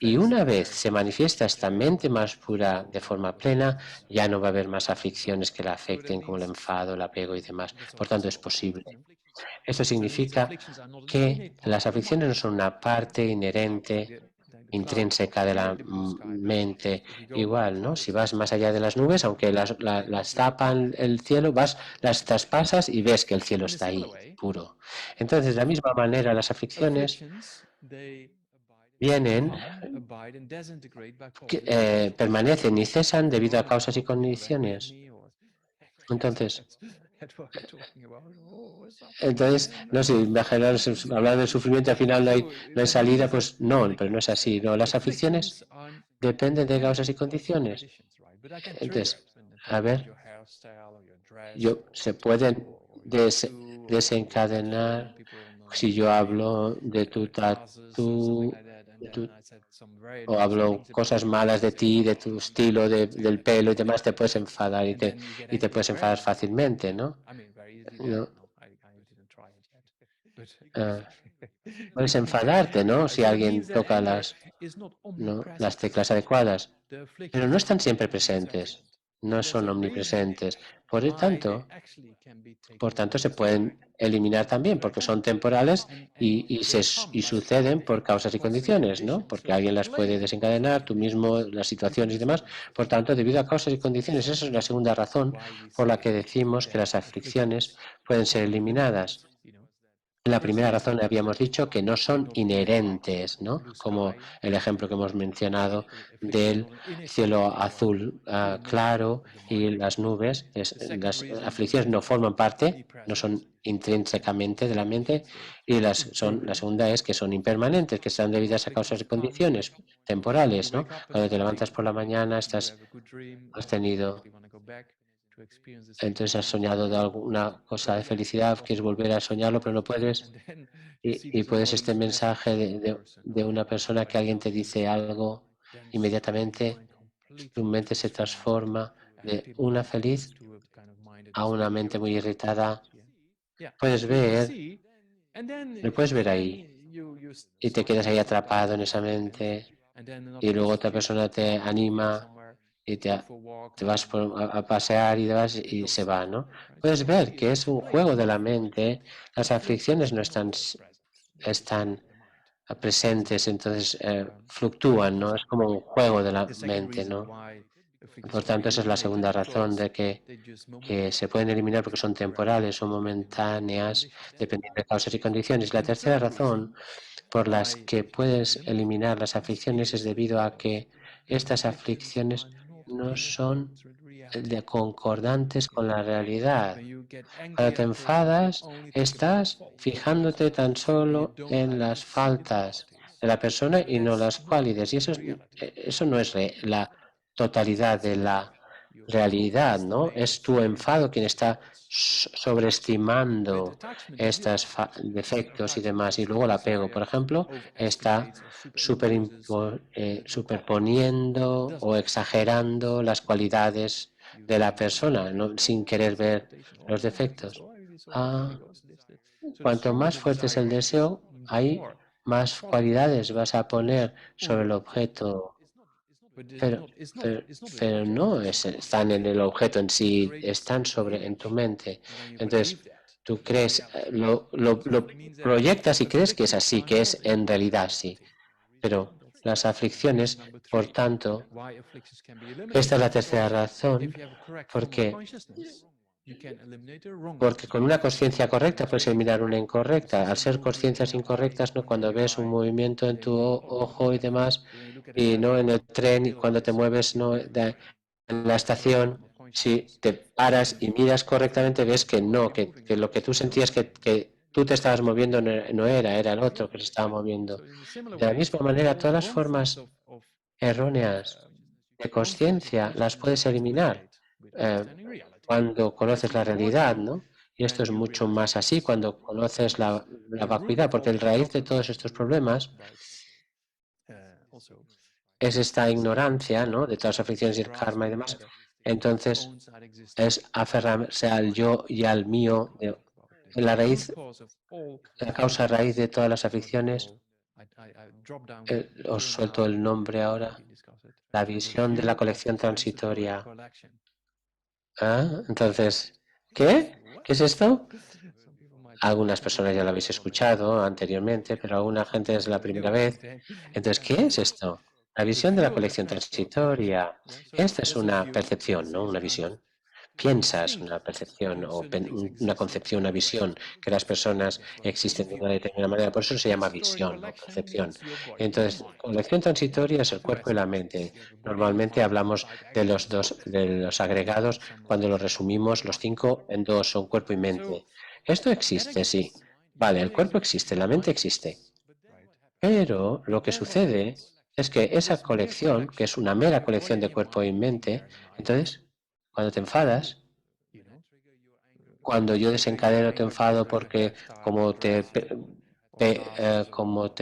Y una vez se manifiesta esta mente más pura de forma plena, ya no va a haber más aflicciones que la afecten, como el enfado, el apego y demás. Por tanto, es posible. Esto significa que las aflicciones no son una parte inherente, intrínseca de la mente. Igual, ¿no? Si vas más allá de las nubes, aunque las tapan el cielo, las traspasas y ves que el cielo está ahí, puro. Entonces, de la misma manera, las aflicciones vienen, permanecen y cesan debido a causas y condiciones. Entonces, no sé, imaginar, hablar del sufrimiento, al final no hay salida, pues no, pero no es así. No, las aflicciones dependen de causas y condiciones. Entonces, a ver, se pueden desencadenar si yo hablo de tu tatu, o hablo cosas malas de ti, de tu estilo, del pelo y demás, te puedes enfadar y te puedes enfadar fácilmente, ¿no? ¿No? Ah, puedes enfadarte, ¿no? Si alguien toca las teclas adecuadas, pero no están siempre presentes, no son omnipresentes. Por tanto, se pueden eliminar también porque son temporales y suceden por causas y condiciones, ¿no? Porque alguien las puede desencadenar, tú mismo, las situaciones y demás. Por tanto, debido a causas y condiciones, esa es la segunda razón por la que decimos que las aflicciones pueden ser eliminadas. La primera razón habíamos dicho que no son inherentes, ¿no? Como el ejemplo que hemos mencionado del cielo azul claro y las nubes. Las aflicciones no forman parte, no son intrínsecamente de la mente, y la segunda es que son impermanentes, que están debidas a causas y condiciones temporales, ¿no? Cuando te levantas por la mañana, has tenido entonces has soñado de alguna cosa de felicidad, quieres volver a soñarlo, pero no puedes. Y puedes mensaje de una persona que alguien te dice algo, inmediatamente tu mente se transforma de una feliz a una mente muy irritada. Puedes lo puedes ver ahí y te quedas ahí atrapado en esa mente y luego otra persona te anima y te vas a pasear y se va, ¿no? Puedes ver que es un juego de la mente. Las aflicciones no están presentes, entonces fluctúan, ¿no? Es como un juego de la mente, ¿no? Por tanto, esa es la segunda razón de que se pueden eliminar porque son temporales o momentáneas, dependiendo de causas y condiciones. La tercera razón por las que puedes eliminar las aflicciones es debido a que estas aflicciones no son concordantes con la realidad. Cuando te enfadas, estás fijándote tan solo en las faltas de la persona y no las cualidades. Y eso no es la totalidad de la realidad, ¿no? Es tu enfado quien está sobreestimando estos defectos y demás. Y luego el apego, por ejemplo, está superponiendo o exagerando las cualidades de la persona, ¿no? Sin querer ver los defectos. Cuanto más fuerte es el deseo, hay más cualidades vas a poner sobre el objeto, pero, pero, pero no están en el objeto en sí, están en tu mente. Entonces, tú crees, lo proyectas y crees que es así, que es en realidad así. Pero las aflicciones, por tanto, esta es la tercera razón, porque con una conciencia correcta puedes eliminar una incorrecta. Al ser conciencias incorrectas, ¿no? Cuando ves un movimiento en tu ojo y demás, y no en el tren, y cuando te mueves, ¿no? En la estación, si te paras y miras correctamente, ves que no, que lo que tú sentías que tú te estabas moviendo no era el otro que se estaba moviendo. De la misma manera, todas las formas erróneas de conciencia las puedes eliminar cuando conoces la realidad, ¿no? Y esto es mucho más así cuando conoces la vacuidad, porque el raíz de todos estos problemas es esta ignorancia, ¿no? De todas las aflicciones y el karma y demás. Entonces, es aferrarse al yo y al mío. La raíz, la causa raíz de todas las aflicciones, os suelto el nombre ahora, la visión de la colección transitoria. Entonces, ¿qué? ¿Qué es esto? Algunas personas ya lo habéis escuchado anteriormente, pero alguna gente es la primera vez. Entonces, ¿qué es esto? La visión de la colección transitoria. Esta es una percepción, ¿no? Una visión. Piensas una percepción o una concepción, una visión, que las personas existen de una determinada manera. Por eso se llama visión o percepción. Entonces, colección transitoria es el cuerpo y la mente. Normalmente hablamos de los agregados cuando los resumimos los 5 en 2, son cuerpo y mente. Esto existe, sí. Vale, el cuerpo existe, la mente existe. Pero lo que sucede es que esa colección, que es una mera colección de cuerpo y mente, entonces, cuando te enfadas, cuando yo desencadeno te enfado porque como te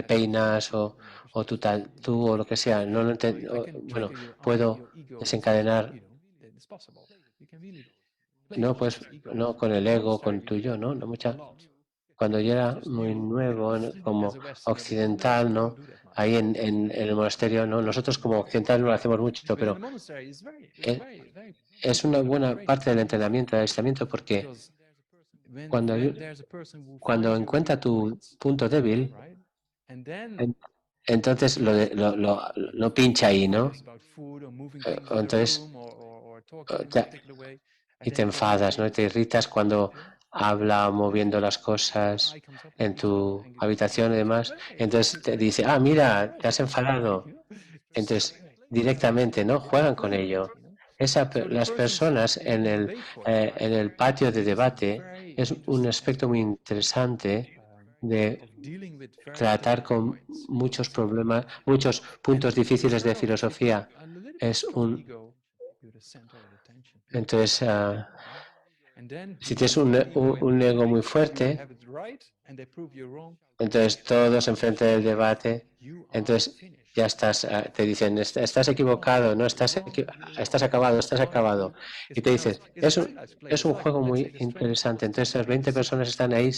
peinas o tú o lo que sea, bueno, puedo desencadenar, no, pues, no con el ego, con tu yo, ¿no? Cuando yo era muy nuevo, ¿no? Como occidental, ¿no? Ahí en el monasterio, ¿no? Nosotros como occidentales no lo hacemos mucho, pero es una buena parte del entrenamiento, del adiestramiento, porque cuando, cuando encuentra tu punto débil, entonces lo pincha ahí, ¿no? Entonces, y te enfadas, ¿no? Y te irritas cuando habla moviendo las cosas en tu habitación y demás. Entonces te dice, mira, te has enfadado. Entonces, directamente, ¿no? Juegan con ello. Las personas en el patio de debate es un aspecto muy interesante de tratar con muchos problemas, muchos puntos difíciles de filosofía. Entonces, si tienes un ego muy fuerte, entonces todos enfrente del debate, entonces ya estás, te dicen, estás equivocado, no estás acabado, estás acabado. Y te dices, es un juego muy interesante. Entonces las 20 personas están ahí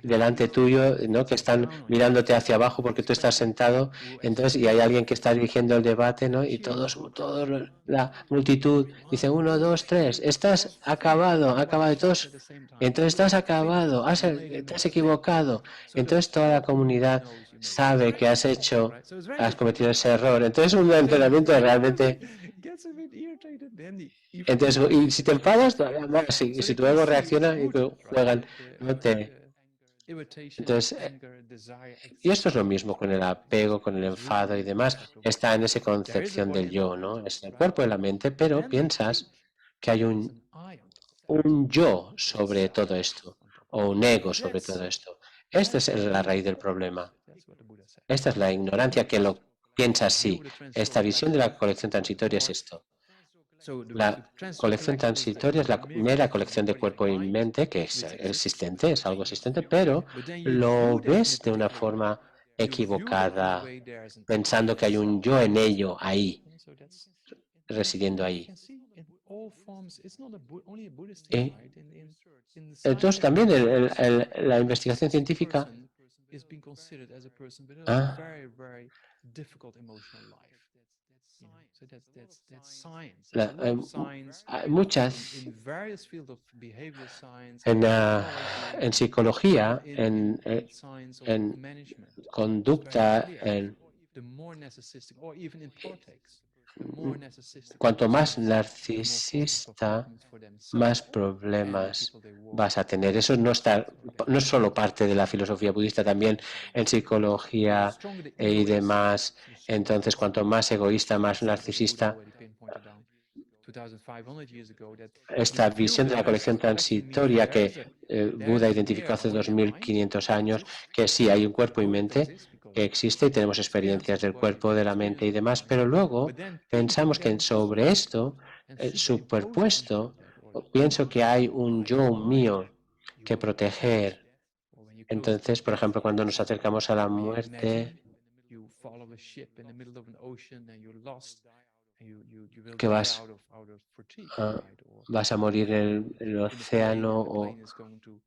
delante tuyo, ¿no? Que están mirándote hacia abajo porque tú estás sentado, entonces, y hay alguien que está dirigiendo el debate, ¿no? Y todos la multitud dice, uno, dos, tres, estás acabado, acabado, y todos, entonces estás acabado, te has equivocado. Entonces toda la comunidad sabe que has cometido ese error. Entonces, un entrenamiento realmente. Entonces, y si te enfadas, todavía más. Y si tu ego reacciona y que juegan, no te. Entonces, y esto es lo mismo con el apego, con el enfado y demás. Está en esa concepción del yo, ¿no? Es el cuerpo y la mente, pero piensas que hay un yo sobre todo esto, o un ego sobre todo esto. Esta es la raíz del problema. Esta es la ignorancia que lo piensa así. Esta visión de la colección transitoria es esto. La colección transitoria es la mera colección de cuerpo y mente que es existente, es algo existente, pero lo ves de una forma equivocada, pensando que hay un yo en ello, ahí, residiendo ahí. Y entonces también la investigación científica ah, hay muchas en psicología, en conducta, cuanto más narcisista, más problemas vas a tener. Eso no es solo parte de la filosofía budista, también en psicología y demás. Entonces, cuanto más egoísta, más narcisista, esta visión de la colección transitoria que Buda identificó hace 2500 años, que sí hay un cuerpo y mente que existe y tenemos experiencias del cuerpo, de la mente y demás, pero luego pensamos que sobre esto, superpuesto, pienso que hay un yo mío que proteger. Entonces, por ejemplo, cuando nos acercamos a la muerte, que vas a morir en el océano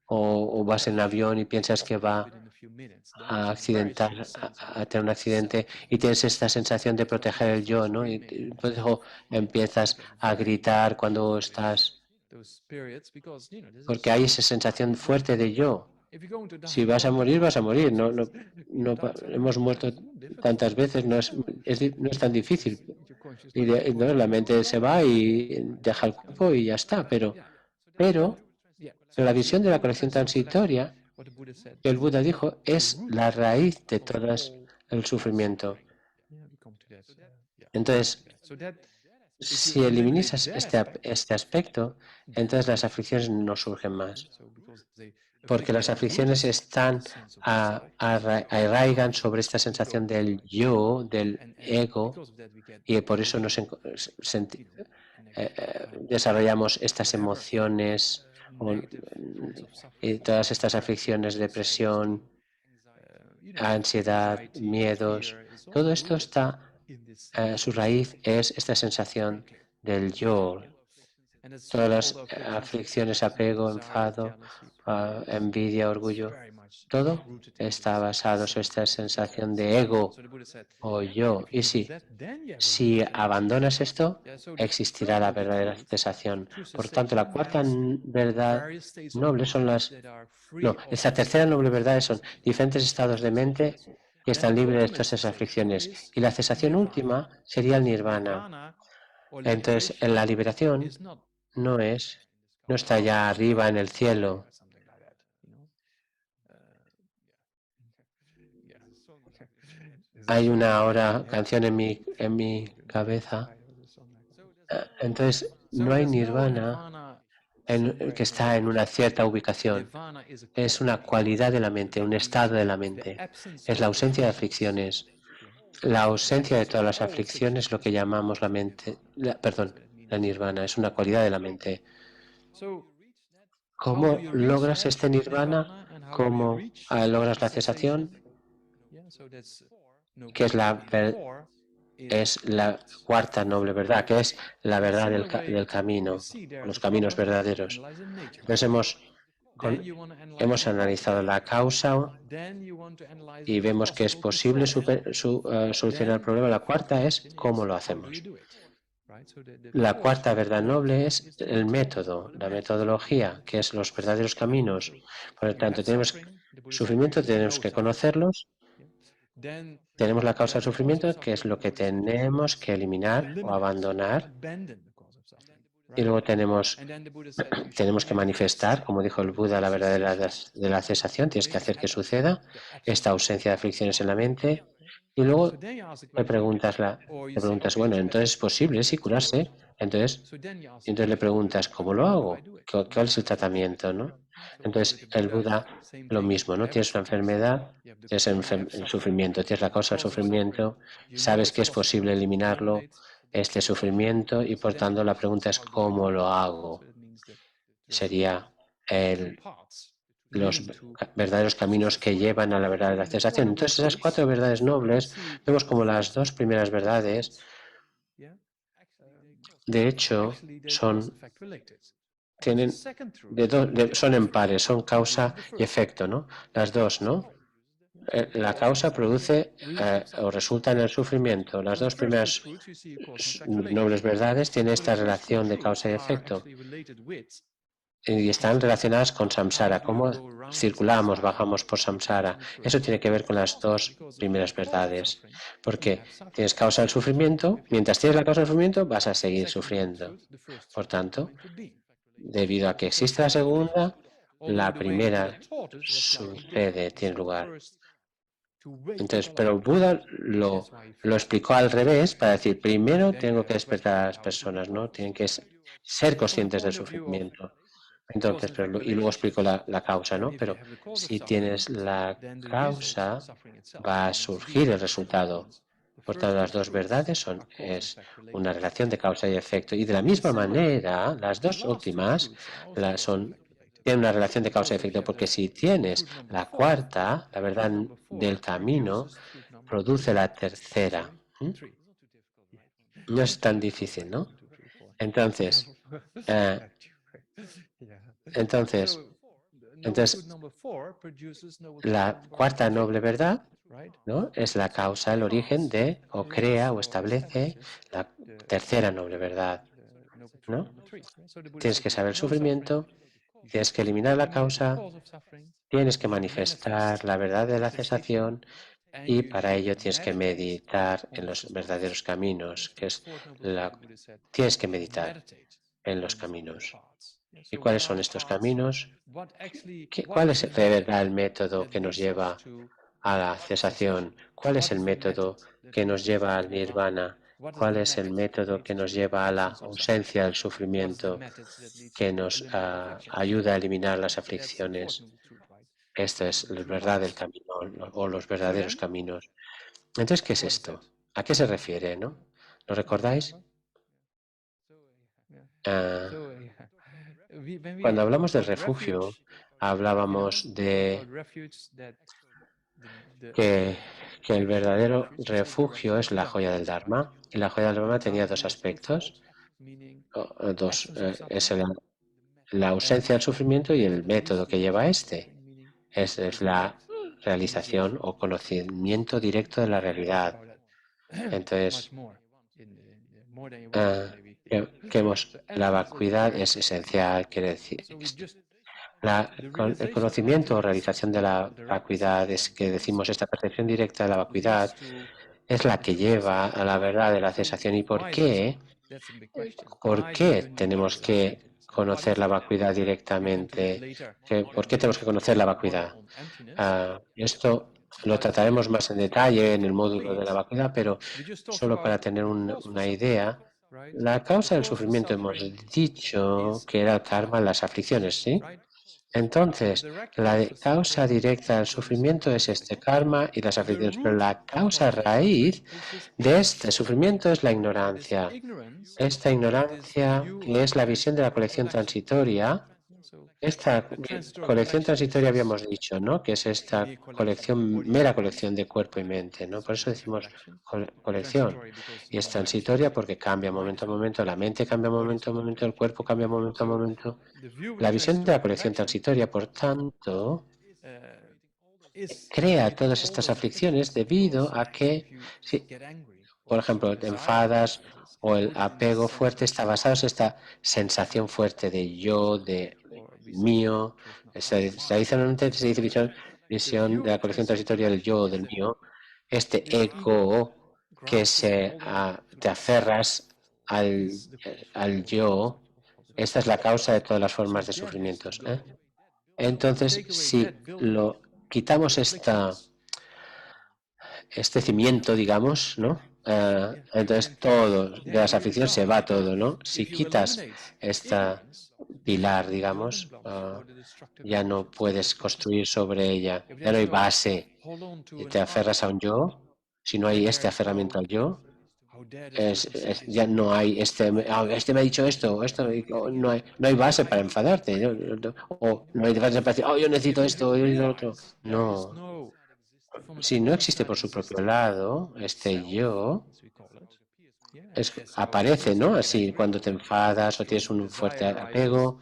o vas en avión y piensas que va a accidentar, a tener un accidente y tienes esta sensación de proteger el yo, ¿no? Y pues, empiezas a gritar cuando estás, porque hay esa sensación fuerte de yo. Si vas a morir, vas a morir. No hemos muerto tantas veces, no es tan difícil. No, la mente se va y deja el cuerpo y ya está. Pero la visión de la colección transitoria que el Buda dijo es la raíz de todo el sufrimiento. Entonces, si eliminas este aspecto, entonces las aflicciones no surgen más. Porque las aflicciones arraigan sobre esta sensación del yo, del ego, y por eso desarrollamos estas emociones y todas estas aflicciones, depresión, ansiedad, miedos. Todo esto su raíz es esta sensación del yo. Todas las aflicciones, apego, enfado, envidia, orgullo, todo está basado sobre esta sensación de ego o yo. Y si abandonas esto, existirá la verdadera cesación. Por tanto, la cuarta verdad noble son esa tercera noble verdad son diferentes estados de mente que están libres de todas esas aflicciones. Y la cesación última sería el nirvana. Entonces, en la liberación no está allá arriba en el cielo. Hay una canción en mi cabeza. Entonces, no hay nirvana que está en una cierta ubicación. Es una cualidad de la mente, un estado de la mente. Es la ausencia de aflicciones. La ausencia de todas las aflicciones, lo que llamamos la mente, la nirvana, es una cualidad de la mente. ¿Cómo logras este nirvana? ¿Cómo logras la cesación? Que es la cuarta noble verdad, que es la verdad del camino, los caminos verdaderos. Entonces hemos analizado la causa y vemos que es posible solucionar el problema. La cuarta es cómo lo hacemos. La cuarta verdad noble es el método, la metodología, que es los verdaderos caminos. Por lo tanto, tenemos sufrimiento, tenemos que conocerlos tenemos la causa del sufrimiento, que es lo que tenemos que eliminar o abandonar. Y luego tenemos que manifestar, como dijo el Buda, la verdad de la cesación. Tienes que hacer que suceda esta ausencia de aflicciones en la mente. Y luego le preguntas, bueno, entonces es posible, sí, curarse. Entonces le preguntas, ¿cómo lo hago? ¿Cuál es el tratamiento? ¿No? Entonces el Buda, lo mismo, ¿no? Tienes una enfermedad, tienes el sufrimiento, tienes la causa del sufrimiento, sabes que es posible eliminarlo, este sufrimiento, y por tanto la pregunta es ¿cómo lo hago? Sería los verdaderos caminos que llevan a la verdad de la cesación. Entonces esas 4 verdades nobles vemos como las 2 primeras verdades, de hecho, son en pares, son causa y efecto, ¿no? Las dos, ¿no? La causa produce o resulta en el sufrimiento. Las 2 primeras nobles verdades tienen esta relación de causa y efecto y están relacionadas con samsara, cómo circulamos, bajamos por samsara. Eso tiene que ver con las 2 primeras verdades, porque tienes causa del sufrimiento, mientras tienes la causa del sufrimiento vas a seguir sufriendo. Por tanto, debido a que existe la segunda, la primera sucede, tiene lugar. Entonces, pero Buda lo explicó al revés para decir, primero tengo que despertar a las personas, ¿no? Tienen que ser conscientes del sufrimiento. Entonces, y luego explico la causa, ¿no? Pero si tienes la causa, va a surgir el resultado. Por tanto, las 2 verdades es una relación de causa y efecto. Y de la misma manera, las 2 últimas tienen una relación de causa y efecto, porque si tienes la cuarta, la verdad del camino, produce la tercera. No es tan difícil, ¿no? Entonces, la cuarta noble verdad, ¿no?, es la causa, el origen de, o crea o establece la tercera noble verdad, ¿no? Tienes que saber el sufrimiento, tienes que eliminar la causa, tienes que manifestar la verdad de la cesación, y para ello tienes que meditar en los verdaderos caminos, tienes que meditar en los caminos. ¿Y cuáles son estos caminos? ¿Cuál es de verdad el método que nos lleva a la cesación? ¿Cuál es el método que nos lleva al nirvana? ¿Cuál es el método que nos lleva a la ausencia del sufrimiento, que nos ayuda a eliminar las aflicciones? Esta es la verdad del camino, o los verdaderos caminos. Entonces, ¿qué es esto? ¿A qué se refiere, no? ¿Lo recordáis? Cuando hablamos del refugio, hablábamos de que el verdadero refugio es la joya del Dharma. Y la joya del Dharma tenía 2 aspectos. Es la ausencia del sufrimiento y el método que lleva a este. Es la realización o conocimiento directo de la realidad. Entonces, la vacuidad es esencial, quiere decir. El conocimiento o realización de la vacuidad es que decimos esta percepción directa de la vacuidad es la que lleva a la verdad de la cesación. ¿Y por qué? ¿Por qué tenemos que conocer la vacuidad directamente? ¿Por qué tenemos que conocer la vacuidad? Esto lo trataremos más en detalle en el módulo de la vacuidad, pero solo para tener una idea, la causa del sufrimiento hemos dicho que era el karma, las aflicciones, ¿sí? Entonces, la causa directa del sufrimiento es este karma y las aflicciones, pero la causa raíz de este sufrimiento es la ignorancia. Esta ignorancia, que es la visión de la colección transitoria, esta colección transitoria habíamos dicho, ¿no?, que es esta mera colección de cuerpo y mente, ¿no? Por eso decimos colección. Y es transitoria porque cambia momento a momento, la mente cambia momento a momento, el cuerpo cambia momento a momento. La visión de la colección transitoria, por tanto, crea todas estas aflicciones debido a que, si, por ejemplo, te enfadas o el apego fuerte está basado en esta sensación fuerte de yo, de mío. Tradicionalmente se dice visión de la colección transitoria del yo o del mío. este ego que te aferras al yo. Esta es la causa de todas las formas de sufrimientos. Entonces, si lo quitamos este cimiento, digamos, ¿no? Entonces todo de las aflicciones se va todo, ¿no? Si quitas esta pilar, digamos, ya no puedes construir sobre ella, ya no hay base. Te aferras a un yo, si no hay este aferramiento al yo, ya no hay este me ha dicho esto, no hay base para enfadarte, o no hay base para decir, yo necesito esto, yo necesito lo otro. No, si no existe por su propio lado, este yo aparece, ¿no? Así cuando te enfadas o tienes un fuerte apego,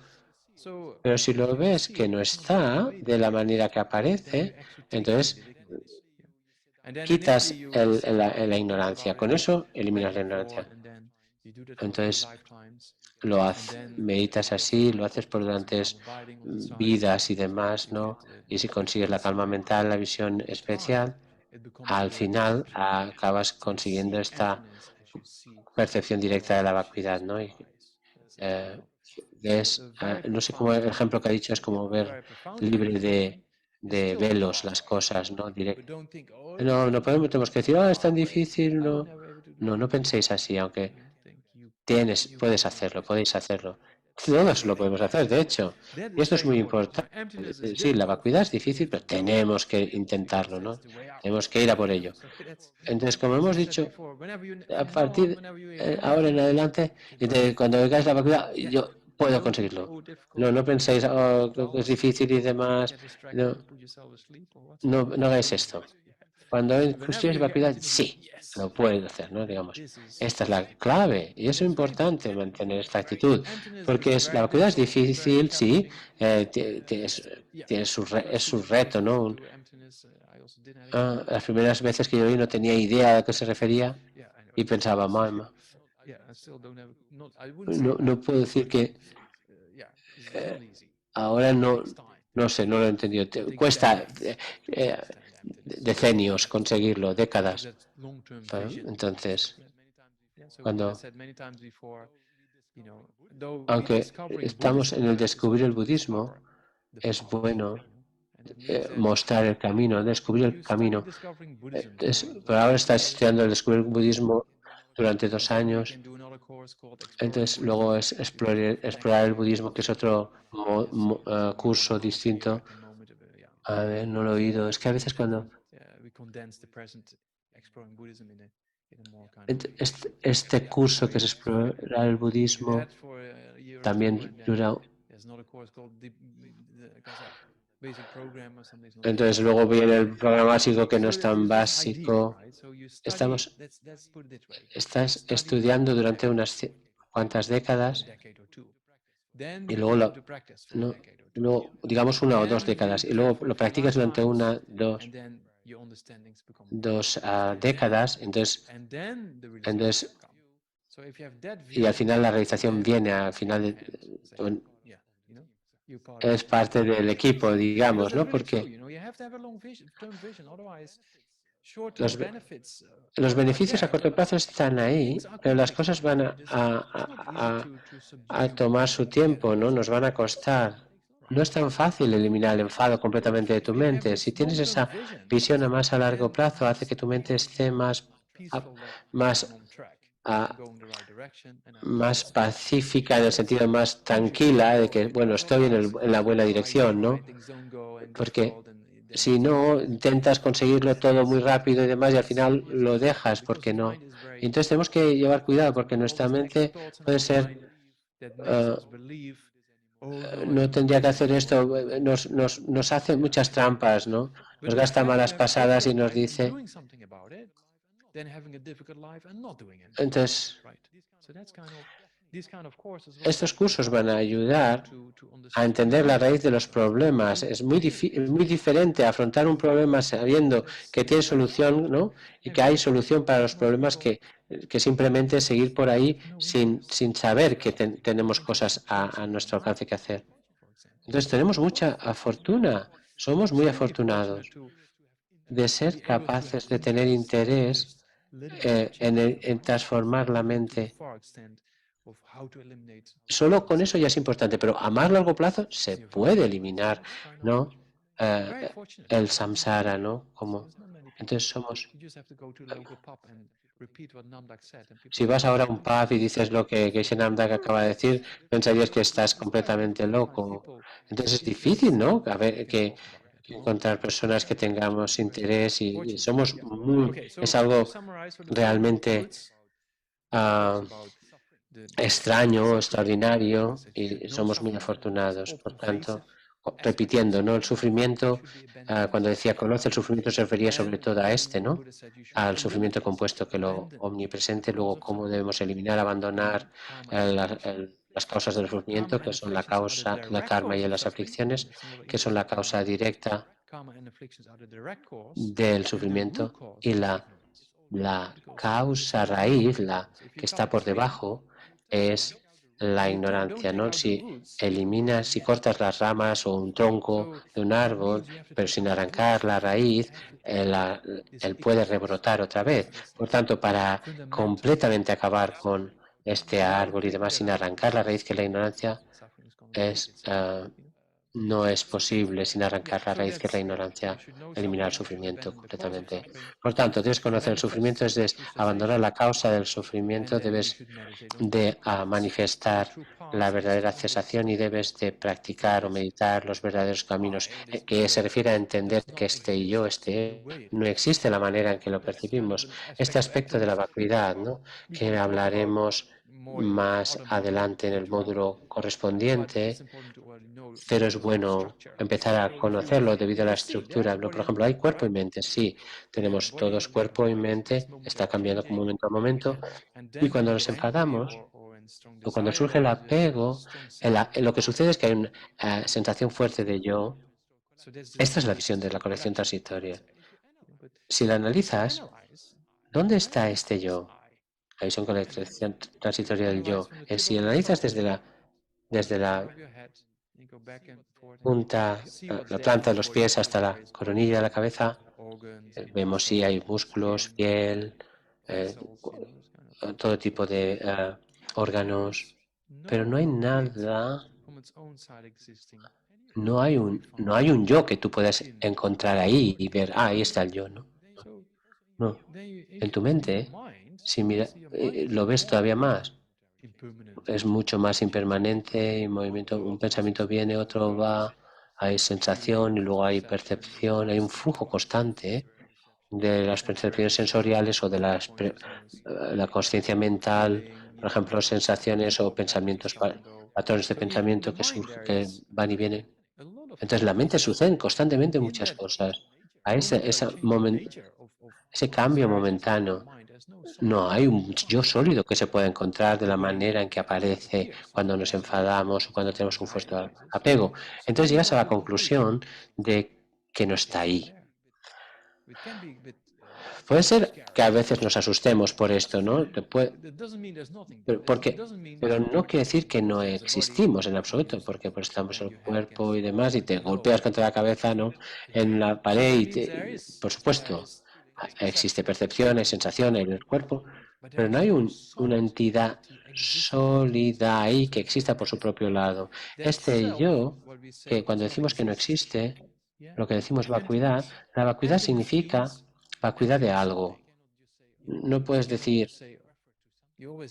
pero si lo ves que no está de la manera que aparece, entonces quitas la ignorancia. Con eso eliminas la ignorancia. Entonces meditas así, lo haces por durante vidas y demás, ¿no? Y si consigues la calma mental, la visión especial, al final acabas consiguiendo esta percepción directa de la vacuidad, ¿no? Y, no sé cómo el ejemplo que ha dicho es como ver libre de velos las cosas, ¿no? No tenemos que decir, es tan difícil, no penséis así, aunque podéis hacerlo. Todos lo podemos hacer, de hecho. Y esto es muy importante. Sí, la vacuidad es difícil, pero tenemos que intentarlo, ¿no? Tenemos que ir a por ello. Entonces, como hemos dicho, a partir de ahora en adelante, cuando veáis la vacuidad, yo puedo conseguirlo. No penséis, que es difícil y demás. No hagáis esto. Cuando construyes vacuidad, sí, lo puedes hacer, ¿no? Digamos, esta es la clave y es importante mantener esta actitud, porque la vacuidad es difícil, sí, es su reto, ¿no? Las primeras veces que yo vi no tenía idea a qué se refería y pensaba, mamá, no puedo decir que ahora no sé, no lo he entendido. Cuesta decenios conseguirlo, décadas. Entonces, aunque estamos en el descubrir el budismo, es bueno mostrar el camino, descubrir el camino. Pero ahora estás estudiando el descubrir el budismo durante 2 años. Entonces, luego es explorar el budismo, que es otro curso distinto. A ver, no lo he oído. Es que a veces cuando este curso que es explorar el budismo también dura. Entonces luego viene el programa básico que no es tan básico. Estás estudiando durante unas cuantas décadas y luego digamos 1 o 2 décadas y luego lo practicas durante 1, 2 décadas, entonces y al final la realización viene al final es parte del equipo, digamos, ¿no? Porque los beneficios a corto plazo están ahí, pero las cosas van a tomar su tiempo, ¿no? Nos van a costar. No es tan fácil eliminar el enfado completamente de tu mente. Si tienes esa visión a más a largo plazo, hace que tu mente esté más pacífica, en el sentido más tranquila, de que, bueno, estoy en la buena dirección, ¿no? Porque si no, intentas conseguirlo todo muy rápido y demás y al final lo dejas porque no. Y entonces tenemos que llevar cuidado porque nuestra mente puede ser, no tendría que hacer esto, nos hace muchas trampas, ¿no? Nos gasta malas pasadas y nos dice. Entonces, estos cursos van a ayudar a entender la raíz de los problemas. Es muy diferente afrontar un problema sabiendo que tiene solución, ¿no? Y que hay solución para los problemas que simplemente seguir por ahí sin saber que tenemos cosas a nuestro alcance que hacer. Entonces tenemos mucha fortuna, somos muy afortunados. de ser capaces de tener interés en transformar la mente. Solo con eso ya es importante, pero a más largo plazo se puede eliminar, ¿no? El samsara, ¿no? Entonces si vas ahora a un pub y dices lo que Geshe Namdak acaba de decir, pensarías que estás completamente loco. Entonces es difícil, ¿no? A ver, que encontrar personas que tengamos interés y somos es algo realmente extraño, extraordinario y somos muy afortunados. Por tanto, repitiendo, ¿no? El sufrimiento, cuando decía conoce, el sufrimiento se refería sobre todo a ¿no? Al sufrimiento compuesto, que lo omnipresente, luego cómo debemos eliminar, abandonar las causas del sufrimiento, que son la causa, la karma y las aflicciones, que son la causa directa del sufrimiento, y la causa raíz, la que está por debajo, es la ignorancia, ¿no? Si cortas las ramas o un tronco de un árbol, pero sin arrancar la raíz, él puede rebrotar otra vez. Por tanto, para completamente acabar con este árbol y demás sin arrancar la raíz, que es la ignorancia, no es posible sin arrancar la raíz, que es la ignorancia, eliminar el sufrimiento completamente. Por tanto, debes conocer el sufrimiento, es abandonar la causa del sufrimiento, debes de manifestar la verdadera cesación y debes de practicar o meditar los verdaderos caminos, que se refiere a entender que este yo, no existe la manera en que lo percibimos. Este aspecto de la vacuidad, ¿no? Que hablaremos más adelante en el módulo correspondiente, pero es bueno empezar a conocerlo debido a la estructura. ¿No? Por ejemplo, hay cuerpo y mente. Sí, tenemos todos cuerpo y mente, está cambiando de momento a momento. Y cuando nos enfadamos o cuando surge el apego, lo que sucede es que hay una sensación fuerte de yo. Esta es la visión de la colección transitoria. Si la analizas, ¿dónde está este yo? La visión con la colección transitoria del yo. Si analizas desde la punta, la planta de los pies hasta la coronilla de la cabeza, vemos si hay músculos, piel, todo tipo de órganos, pero no hay nada, no hay un yo que tú puedas encontrar ahí y ver, ahí está el yo, ¿no? No. En tu mente, si mira, lo ves todavía más, es mucho más impermanente, y movimiento, un pensamiento viene, otro va, hay sensación y luego hay percepción, hay un flujo constante de las percepciones sensoriales o de la conciencia mental, por ejemplo, sensaciones o pensamientos, patrones de pensamiento que van y vienen. Entonces, la mente suceden constantemente muchas cosas. A ese cambio momentáneo, no hay un yo sólido que se pueda encontrar de la manera en que aparece cuando nos enfadamos o cuando tenemos un fuerte apego. Entonces llegas a la conclusión de que no está ahí. Puede ser que a veces nos asustemos por esto, ¿no? Pero no quiere decir que no existimos en absoluto, porque pues estamos en el cuerpo y demás y te golpeas contra la cabeza, ¿no? En la pared por supuesto, existe percepción, hay sensación en el cuerpo, pero no hay una entidad sólida ahí que exista por su propio lado. Este yo, que cuando decimos que no existe, lo que decimos vacuidad, la vacuidad significa vacuidad de algo. No puedes decir,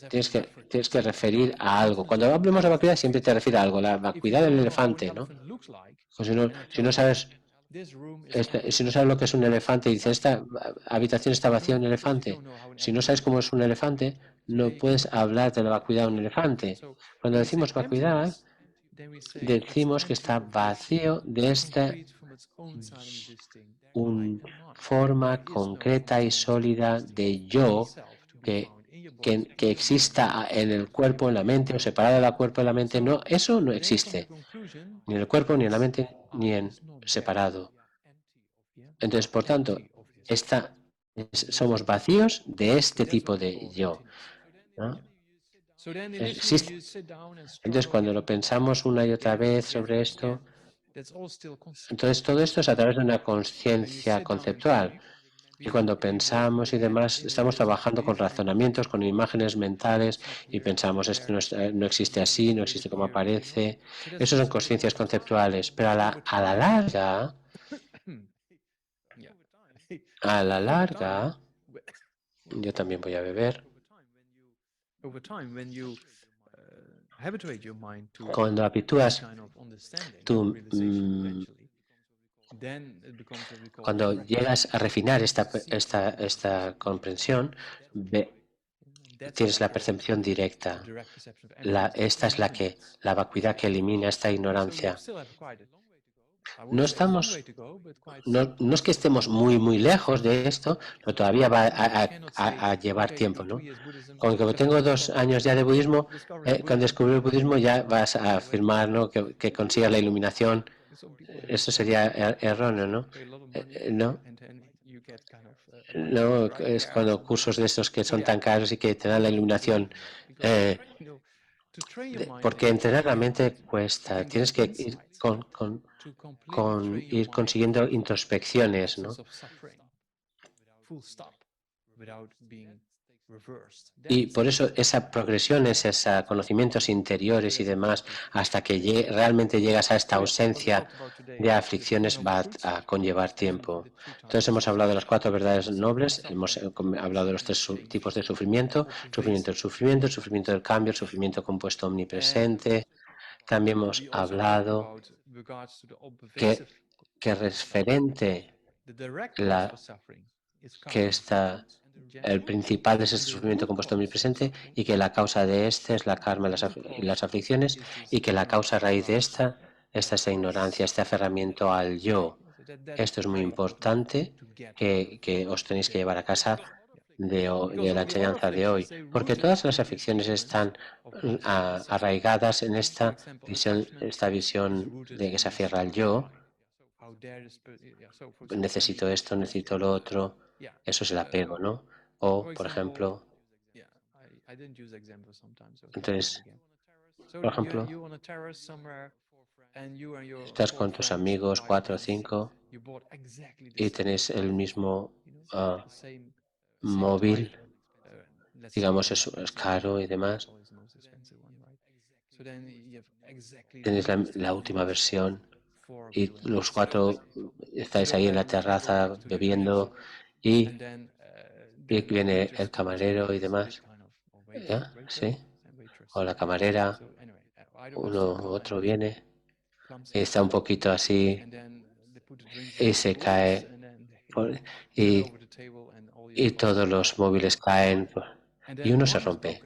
tienes que referir a algo. Cuando hablemos de vacuidad siempre te refiere a algo. La vacuidad del elefante, ¿no? Pues si no sabes si no sabes lo que es un elefante y dices, esta habitación está vacía, un elefante. Si no sabes cómo es un elefante, no puedes hablar de la vacuidad de un elefante. Cuando decimos vacuidad, decimos que está vacío de esta forma concreta y sólida de yo que exista en el cuerpo, en la mente, o separado del cuerpo y la mente. No, eso no existe, ni en el cuerpo, ni en la mente, ni en separado. Entonces, por tanto, somos vacíos de este tipo de yo, ¿no? Existe. Entonces, cuando lo pensamos una y otra vez sobre esto, Entonces, todo esto es a través de una conciencia conceptual. Y cuando pensamos y demás, estamos trabajando con razonamientos, con imágenes mentales y pensamos, esto no existe así, no existe como aparece. Eso son conciencias conceptuales, pero a la larga, yo también voy a beber. Cuando habitúas cuando llegas a refinar esta comprensión, tienes la percepción directa. Esta es la vacuidad que elimina esta ignorancia. No es que estemos muy lejos de esto, pero todavía va a llevar tiempo, ¿no? Como tengo 2 años ya de budismo, con descubrir el budismo ya vas a afirmar, ¿no?, que consigas la iluminación. Eso sería erróneo, ¿no? ¿No? No, es cuando cursos de estos que son tan caros y que te dan la iluminación. Porque entrenar la mente cuesta. Tienes que ir ir consiguiendo introspecciones, ¿no? Y por eso esa progresión es esos conocimientos interiores y demás, hasta que realmente llegas a esta ausencia de aflicciones, va a conllevar tiempo. Entonces hemos hablado de las 4 verdades nobles, hemos hablado de los 3 tipos de sufrimiento, el sufrimiento del cambio, el sufrimiento compuesto omnipresente. También hemos hablado que referente el principal es este sufrimiento compuesto omnipresente y que la causa de este es la karma y las aflicciones y que la causa raíz de esta es la ignorancia, este aferramiento al yo. Esto es muy importante que os tenéis que llevar a casa de la enseñanza de hoy, porque todas las aflicciones están arraigadas en esta visión de que se aferra al yo. Necesito esto, necesito lo otro. Eso es el apego, ¿no? O, por ejemplo, entonces, por ejemplo, estás con tus amigos, 4 o 5, y tenéis el mismo móvil, digamos, es caro y demás. Tenéis la última versión y los 4 estáis ahí en la terraza bebiendo y viene el camarero y demás. ¿Ya? ¿Sí? O la camarera, uno u otro viene y está un poquito así y se cae y todos los móviles caen y uno se rompe.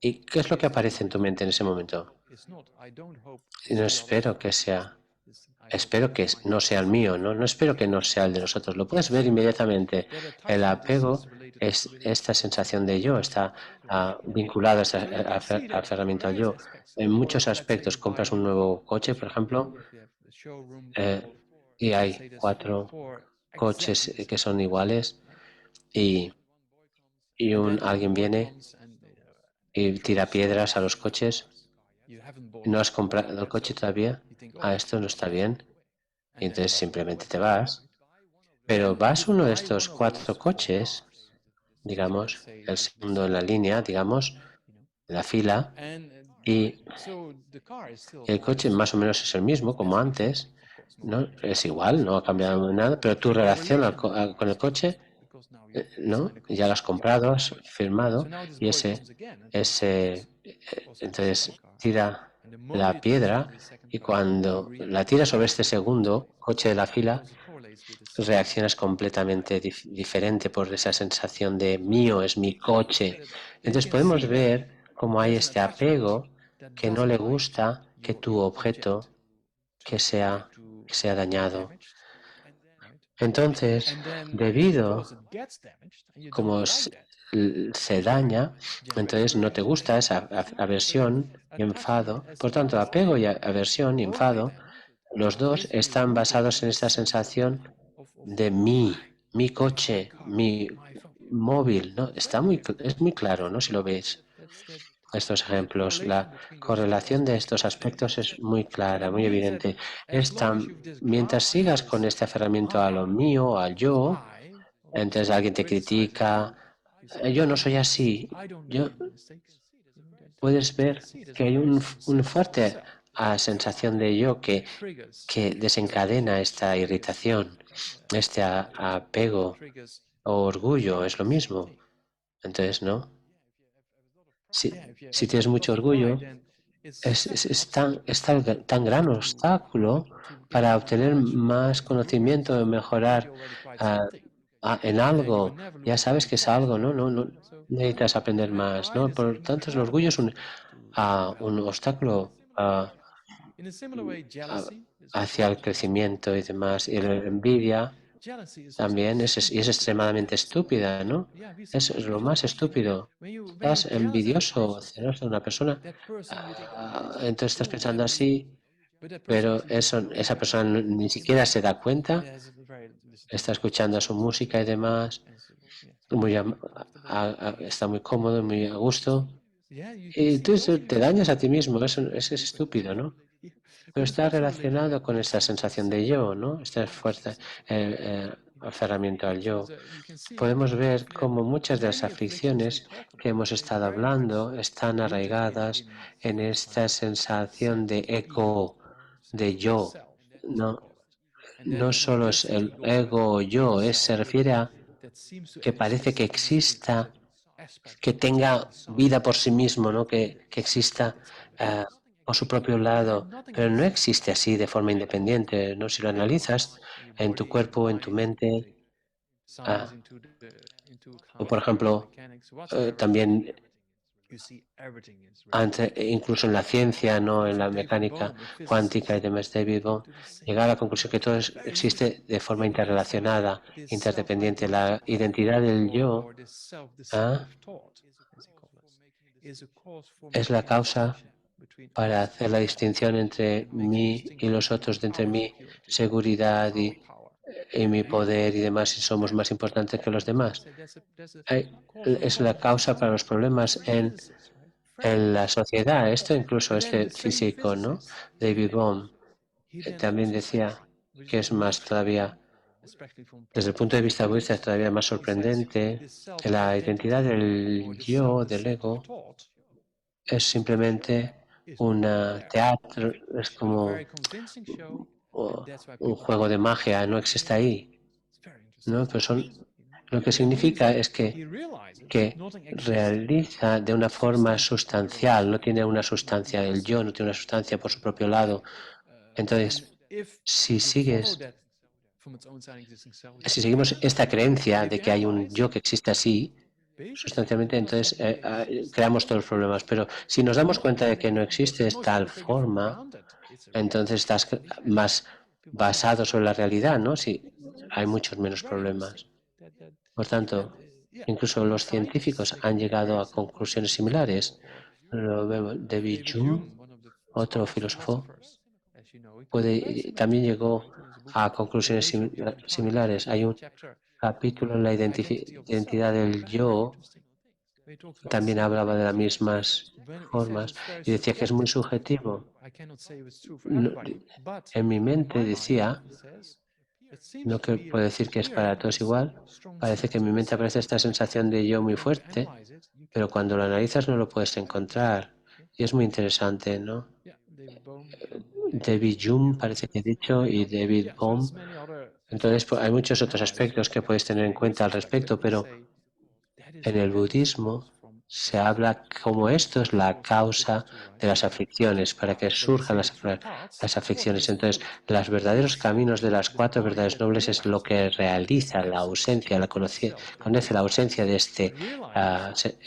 ¿Y qué es lo que aparece en tu mente en ese momento? No espero que no sea el mío, ¿no? No espero que no sea el de nosotros. Lo puedes ver inmediatamente. El apego es esta sensación de yo, está vinculado a ese aferramiento al yo. En muchos aspectos, compras un nuevo coche, por ejemplo, y hay 4 coches que son iguales y alguien viene y tira piedras a los coches. ¿No has comprado el coche todavía? Esto no está bien. Y entonces simplemente te vas. Pero vas uno de estos 4 coches, digamos, el segundo en la línea, digamos, en la fila, y el coche más o menos es el mismo, como antes, ¿no? Es igual, no ha cambiado nada, pero tu relación con el coche, ¿no? Ya lo has comprado, has firmado, y entonces tira la piedra, y cuando la tira sobre este segundo coche de la fila, reaccionas completamente diferente por esa sensación de mío, es mi coche. Entonces podemos ver cómo hay este apego que no le gusta que tu objeto que sea dañado. Entonces, debido como se daña, entonces no te gusta esa aversión y enfado. Por tanto, apego y aversión y enfado, los dos están basados en esta sensación de mi coche, mi móvil, ¿no? Es muy claro, ¿no? Si lo veis. estos ejemplos. La correlación de estos aspectos es muy clara, muy evidente. Mientras sigas con este aferramiento a lo mío, al yo, entonces alguien te critica, yo no soy así. Yo, puedes ver que hay un fuerte sensación de yo que desencadena esta irritación, este apego o orgullo, es lo mismo. Entonces, ¿no? Si tienes mucho orgullo, es tan gran obstáculo para obtener más conocimiento, mejorar ah, en algo. Ya sabes que es algo, ¿no? No necesitas aprender más, ¿no? Por tanto, el orgullo es un obstáculo a- hacia el crecimiento y demás. Y la envidia también es extremadamente estúpida, ¿no? Es lo más estúpido. Estás envidioso o celoso de una persona, entonces estás pensando así, pero esa persona ni siquiera se da cuenta, está escuchando su música y demás, está muy cómodo, muy a gusto, y tú te dañas a ti mismo, eso es estúpido, ¿no? Pero está relacionado con esta sensación de yo, ¿no? Esta fuerza, aferramiento al yo. Podemos ver cómo muchas de las aflicciones que hemos estado hablando están arraigadas en esta sensación de ego, de yo. No, no solo es el ego o yo, se refiere a que parece que exista, que tenga vida por sí mismo, ¿no? Que exista por su propio lado, pero no existe así de forma independiente, ¿no? Si lo analizas en tu cuerpo, en tu mente, ah, o por ejemplo, también incluso en la ciencia, no en la mecánica cuántica y demás, David Bohm, llegar a la conclusión que todo existe de forma interrelacionada, interdependiente. La identidad del yo ah, es la causa para hacer la distinción entre mí y los otros, de entre mi seguridad y mi poder y demás, si somos más importantes que los demás. Es la causa para los problemas en la sociedad. Esto incluso este físico, ¿no? David Bohm, también decía que es más todavía, desde el punto de vista budista, es todavía más sorprendente. La identidad del yo, del ego, es simplemente un teatro, es como un juego de magia, no existe ahí, ¿no? Pero lo que significa es que realiza de una forma sustancial, no tiene una sustancia, el yo no tiene una sustancia por su propio lado. Entonces, si seguimos esta creencia de que hay un yo que existe así, sustancialmente, entonces creamos todos los problemas. Pero si nos damos cuenta de que no existe de tal forma, entonces estás más basado sobre la realidad, ¿no? Si hay muchos menos problemas. Por tanto, incluso los científicos han llegado a conclusiones similares. Lo vemos. David Hume, otro filósofo, también llegó a conclusiones similares. Hay un capítulo en la identidad del yo, también hablaba de las mismas formas y decía que es muy subjetivo. En mi mente decía, no que puedo decir que es para todos igual, parece que en mi mente aparece esta sensación de yo muy fuerte, pero cuando lo analizas no lo puedes encontrar. Y es muy interesante, ¿no? David Hume parece que he dicho y David Bohm. Entonces pues, hay muchos otros aspectos que puedes tener en cuenta al respecto, pero en el budismo se habla como esto es la causa de las aflicciones, para que surjan las aflicciones. Entonces, los verdaderos caminos de las cuatro verdades nobles es lo que realiza la ausencia, conoce la ausencia de este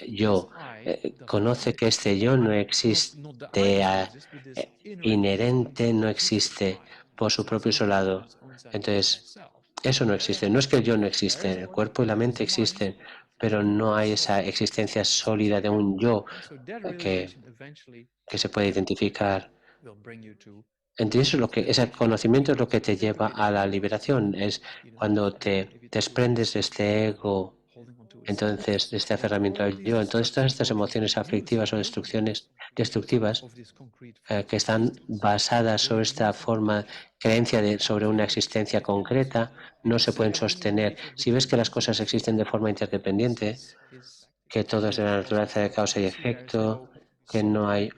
yo, conoce que este yo no existe inherente, no existe por su propio solado. Entonces, eso no existe. No es que el yo no existe, el cuerpo y la mente existen, pero no hay esa existencia sólida de un yo que se puede identificar. Entonces, ese conocimiento es lo que te lleva a la liberación, es cuando te desprendes de este ego Entonces, de este aferramiento al yo, entonces todas estas emociones aflictivas o destructivas que están basadas sobre esta forma, creencia sobre una existencia concreta, no se pueden sostener. Si ves que las cosas existen de forma interdependiente, que todo es de la naturaleza de causa y efecto, que no hay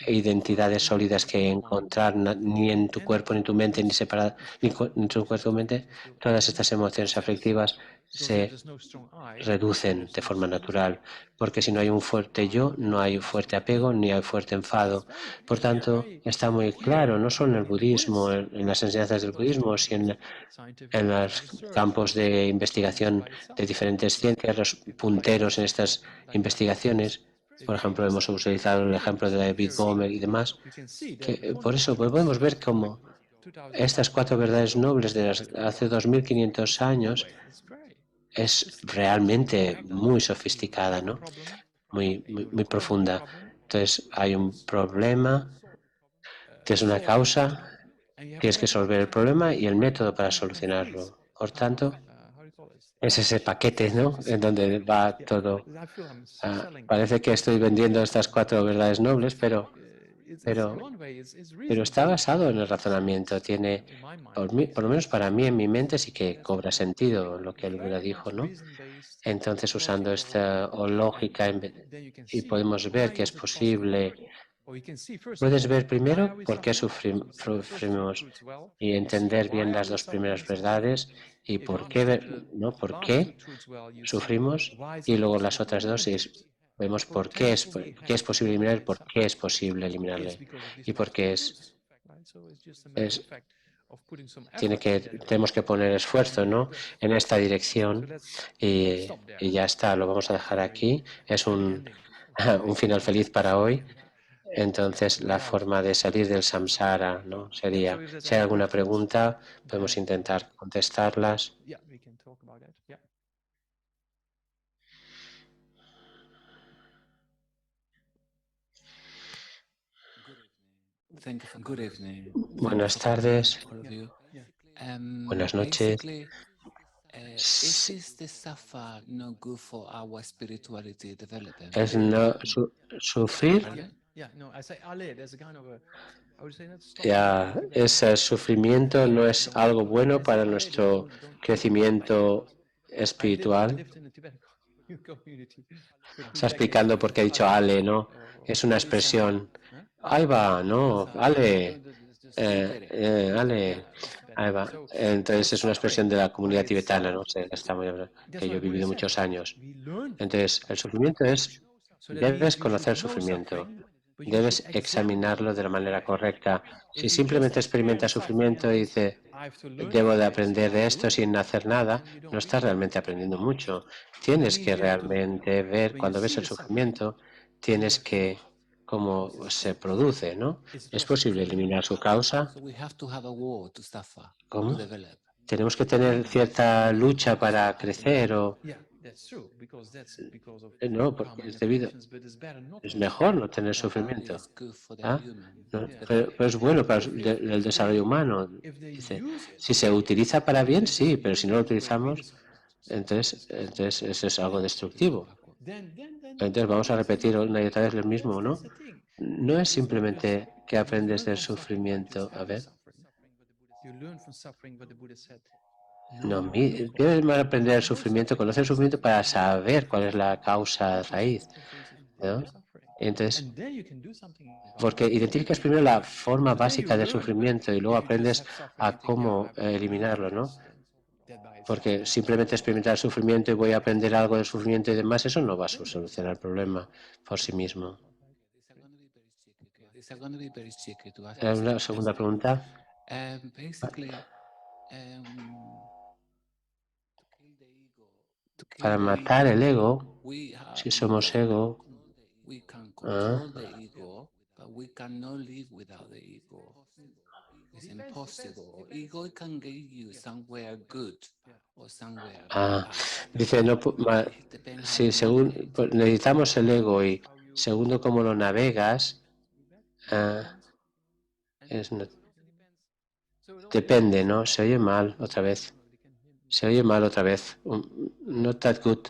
identidades sólidas que encontrar ni en tu cuerpo, ni en tu mente, ni separada, ni en tu cuerpo ni mente, todas estas emociones afectivas se reducen de forma natural, porque si no hay un fuerte yo, no hay fuerte apego, ni hay fuerte enfado. Por tanto, está muy claro, no solo en el budismo, en las enseñanzas del budismo, sino en los campos de investigación de diferentes ciencias, los punteros en estas investigaciones. Por ejemplo, hemos utilizado el ejemplo de David Bohm y demás, que por eso podemos ver cómo estas cuatro verdades nobles de hace 2500 años es realmente muy sofisticada, ¿no? Muy profunda. Entonces, hay un problema, tienes una causa, tienes que resolver el problema y el método para solucionarlo. Por tanto, es ese paquete, ¿no? En donde va todo. Parece que estoy vendiendo estas cuatro verdades nobles, pero está basado en el razonamiento. Tiene, por lo menos para mí, en mi mente sí que cobra sentido lo que el Buda dijo, ¿no? Entonces, usando esta lógica, y podemos ver que es posible. Puedes ver primero por qué sufrimos y entender bien las dos primeras verdades y por qué, ¿no? ¿Por qué sufrimos? Y luego las otras dos vemos por qué es posible eliminar y por qué es posible eliminarle y por qué es tenemos que poner esfuerzo, ¿no? En esta dirección y ya está, lo vamos a dejar aquí. Es un final feliz para hoy. Entonces, la forma de salir del samsara, ¿no? Sería, si hay alguna pregunta, podemos intentar contestarlas. Buenas tardes, buenas noches. ¿Es no sufrir? Ya, ese sufrimiento no es algo bueno para nuestro crecimiento espiritual. Está explicando por qué ha dicho Ale, ¿no? Es una expresión. Ahí va, no, Ale, Ale, ahí va. Entonces es una expresión de la comunidad tibetana, ¿no? Que yo he vivido muchos años. Entonces, el sufrimiento debes conocer el sufrimiento, debes examinarlo de la manera correcta. Si simplemente experimentas sufrimiento y dices, debo de aprender de esto sin hacer nada, no estás realmente aprendiendo mucho. Tienes que realmente ver, cuando ves el sufrimiento, tienes que cómo se produce, ¿no? ¿Es posible eliminar su causa? ¿Cómo? ¿Tenemos que tener cierta lucha para crecer o no? Porque es debido. Es mejor no tener sufrimiento. ¿Ah? No, pero es bueno para el desarrollo humano. Dice, si se utiliza para bien, sí, pero si no lo utilizamos, entonces eso es algo destructivo. Entonces vamos a repetir una y otra vez lo mismo, ¿no? No es simplemente que aprendes del sufrimiento. A ver, no, tienes que aprender el sufrimiento, conocer el sufrimiento para saber cuál es la causa raíz, ¿no? Entonces, porque identificas primero la forma básica del sufrimiento y luego aprendes a cómo eliminarlo, ¿no? Porque simplemente experimentar el sufrimiento y voy a aprender algo del sufrimiento y demás, eso no va a solucionar el problema por sí mismo. Una segunda pregunta. Para matar el ego, si somos ego, ¿ah? Dice, no, si según necesitamos el ego y segundo cómo lo navegas, ah, depende, ¿no? Se oye mal otra vez. Se oye mal otra vez. Not that good.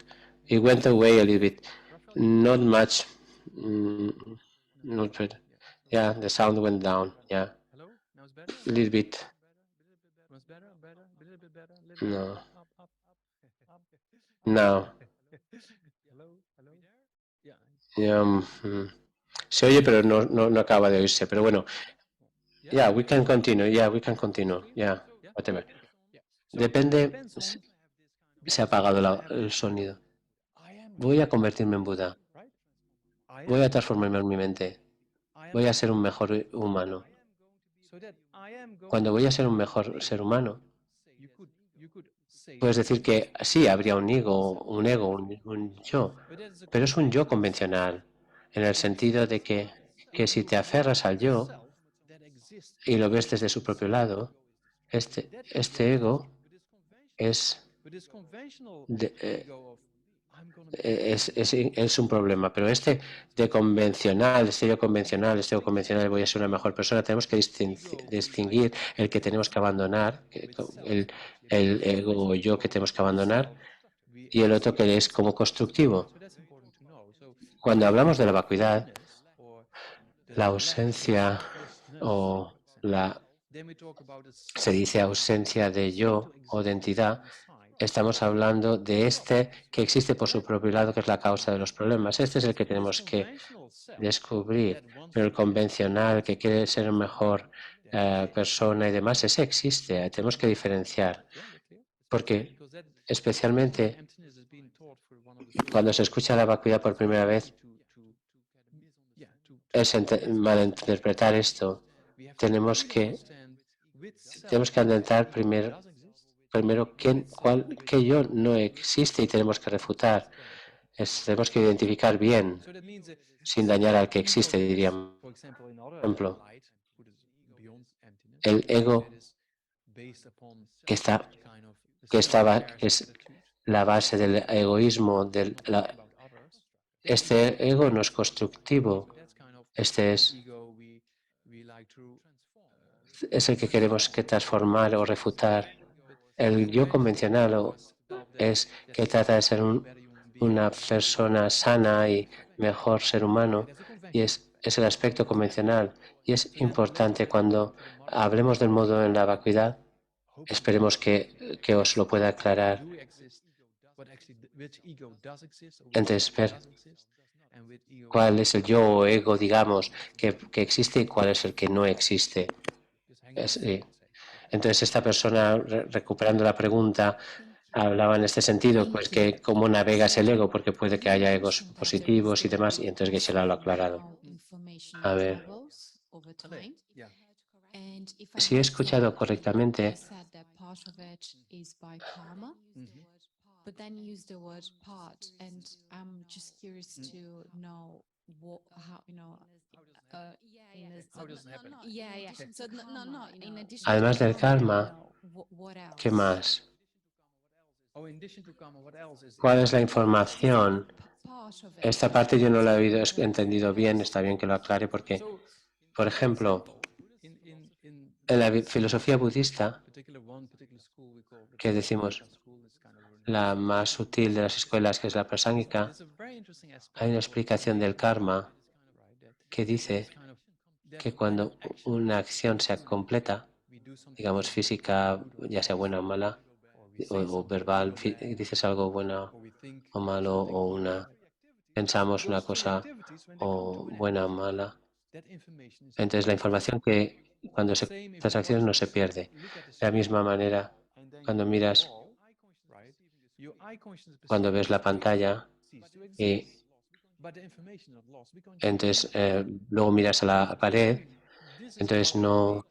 It went away a little bit. Not much. Not better. Yeah, the sound went down. Yeah, a little bit. No. No. Se oye, pero no acaba de oírse. Pero bueno, yeah, we can continue. Yeah, we can continue. Yeah, whatever. Depende. Se ha apagado el sonido. Voy a convertirme en Buda. Voy a transformarme en mi mente. Voy a ser un mejor humano. Cuando voy a ser un mejor ser humano, puedes decir que sí, habría un ego, un yo, pero es un yo convencional, en el sentido de que si te aferras al yo y lo ves desde su propio lado, este ego es, es un problema, pero este de convencional, este yo convencional, voy a ser una mejor persona, tenemos que distinguir el que tenemos que abandonar, el ego o yo que tenemos que abandonar, y el otro que es como constructivo. Cuando hablamos de la vacuidad, la ausencia o se dice ausencia de yo o de entidad, estamos hablando de este que existe por su propio lado, que es la causa de los problemas. Este es el que tenemos que descubrir, pero el convencional que quiere ser mejor persona y demás, ese existe, tenemos que diferenciar, porque especialmente cuando se escucha la vacuidad por primera vez, es malinterpretar esto. Tenemos que adentrar primero qué yo no existe y tenemos que refutar. Tenemos que identificar bien, sin dañar al que existe, diríamos. Por ejemplo, el ego que es la base del egoísmo, este ego no es constructivo, este es el que queremos que transformar o refutar. El yo convencional es que trata de ser una persona sana y mejor ser humano, y es el aspecto convencional. Y es importante cuando hablemos del modo en la vacuidad, esperemos que os lo pueda aclarar. Entonces, ver cuál es el yo o ego, digamos, que existe y cuál es el que no existe. Entonces, esta persona, recuperando la pregunta, hablaba en este sentido, pues que cómo navegas el ego, porque puede que haya egos positivos y demás, y entonces Geshe-la lo ha aclarado. A ver, si he escuchado correctamente, but then use the word part, and I'm just curious to know So no. In addition además del karma, what else? ¿qué más? ¿Cuál es la información? Esta parte yo no la he entendido bien, está bien que lo aclare porque, por ejemplo, en la filosofía budista, que decimos la más sutil de las escuelas, que es la prasángika, hay una explicación del karma que dice que cuando una acción se completa, digamos física, ya sea buena o mala, o verbal, dices algo bueno o malo, o pensamos una cosa o buena o mala, entonces la información que cuando estas acciones no se pierde. De la misma manera, cuando miras, cuando ves la pantalla y entonces luego miras a la pared, entonces no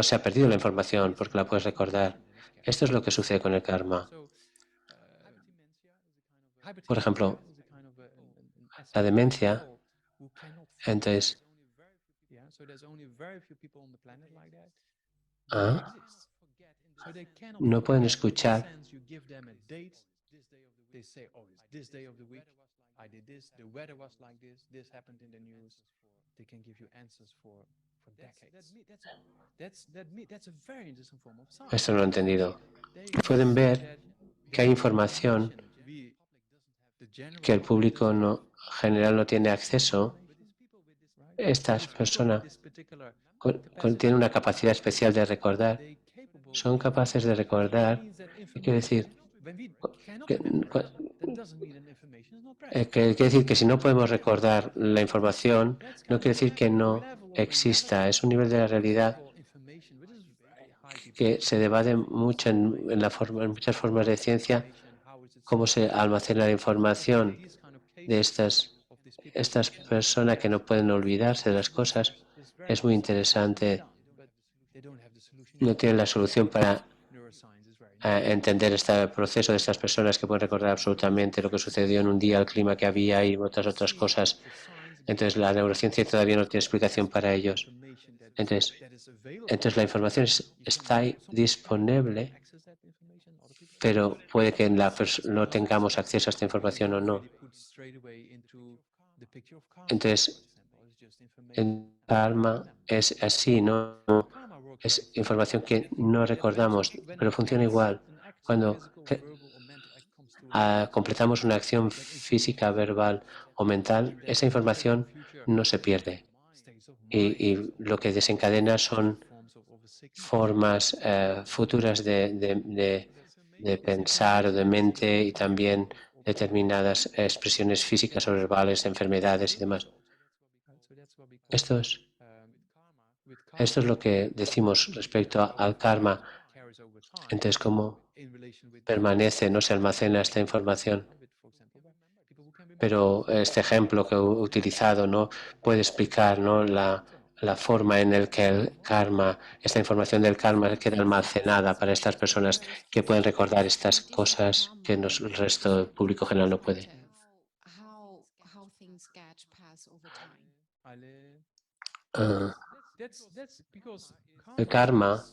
se ha perdido la información porque la puedes recordar. Esto es lo que sucede con el karma. Por ejemplo, la demencia, entonces, no pueden escuchar. Esto no lo he entendido. Pueden ver que hay información que el público general no tiene acceso, estas personas tienen una capacidad especial de recordar. Son capaces de recordar, quiere decir quiere decir que si no podemos recordar la información, no quiere decir que no exista. Es un nivel de la realidad que se debate mucho en muchas formas de ciencia, cómo se almacena la información de estas personas que no pueden olvidarse de las cosas. Es muy interesante. No tienen la solución para entender este proceso de estas personas que pueden recordar absolutamente lo que sucedió en un día, el clima que había y otras cosas. Entonces, la neurociencia todavía no tiene explicación para ellos. Entonces la información está ahí disponible, pero puede que no tengamos acceso a esta información o no. Entonces, el karma es así, ¿no? Es información que no recordamos, pero funciona igual. Cuando completamos una acción física, verbal o mental, esa información no se pierde. Y lo que desencadena son formas futuras de pensar o de mente y también determinadas expresiones físicas o verbales, enfermedades y demás. Esto es lo que decimos respecto al karma. Entonces, ¿cómo permanece, no se almacena esta información? Pero este ejemplo que he utilizado no puede explicar, ¿no?, la forma en la que el karma, esta información del karma queda almacenada para estas personas que pueden recordar estas cosas que el resto del público general no puede. How things get passed over time. Ah, el karma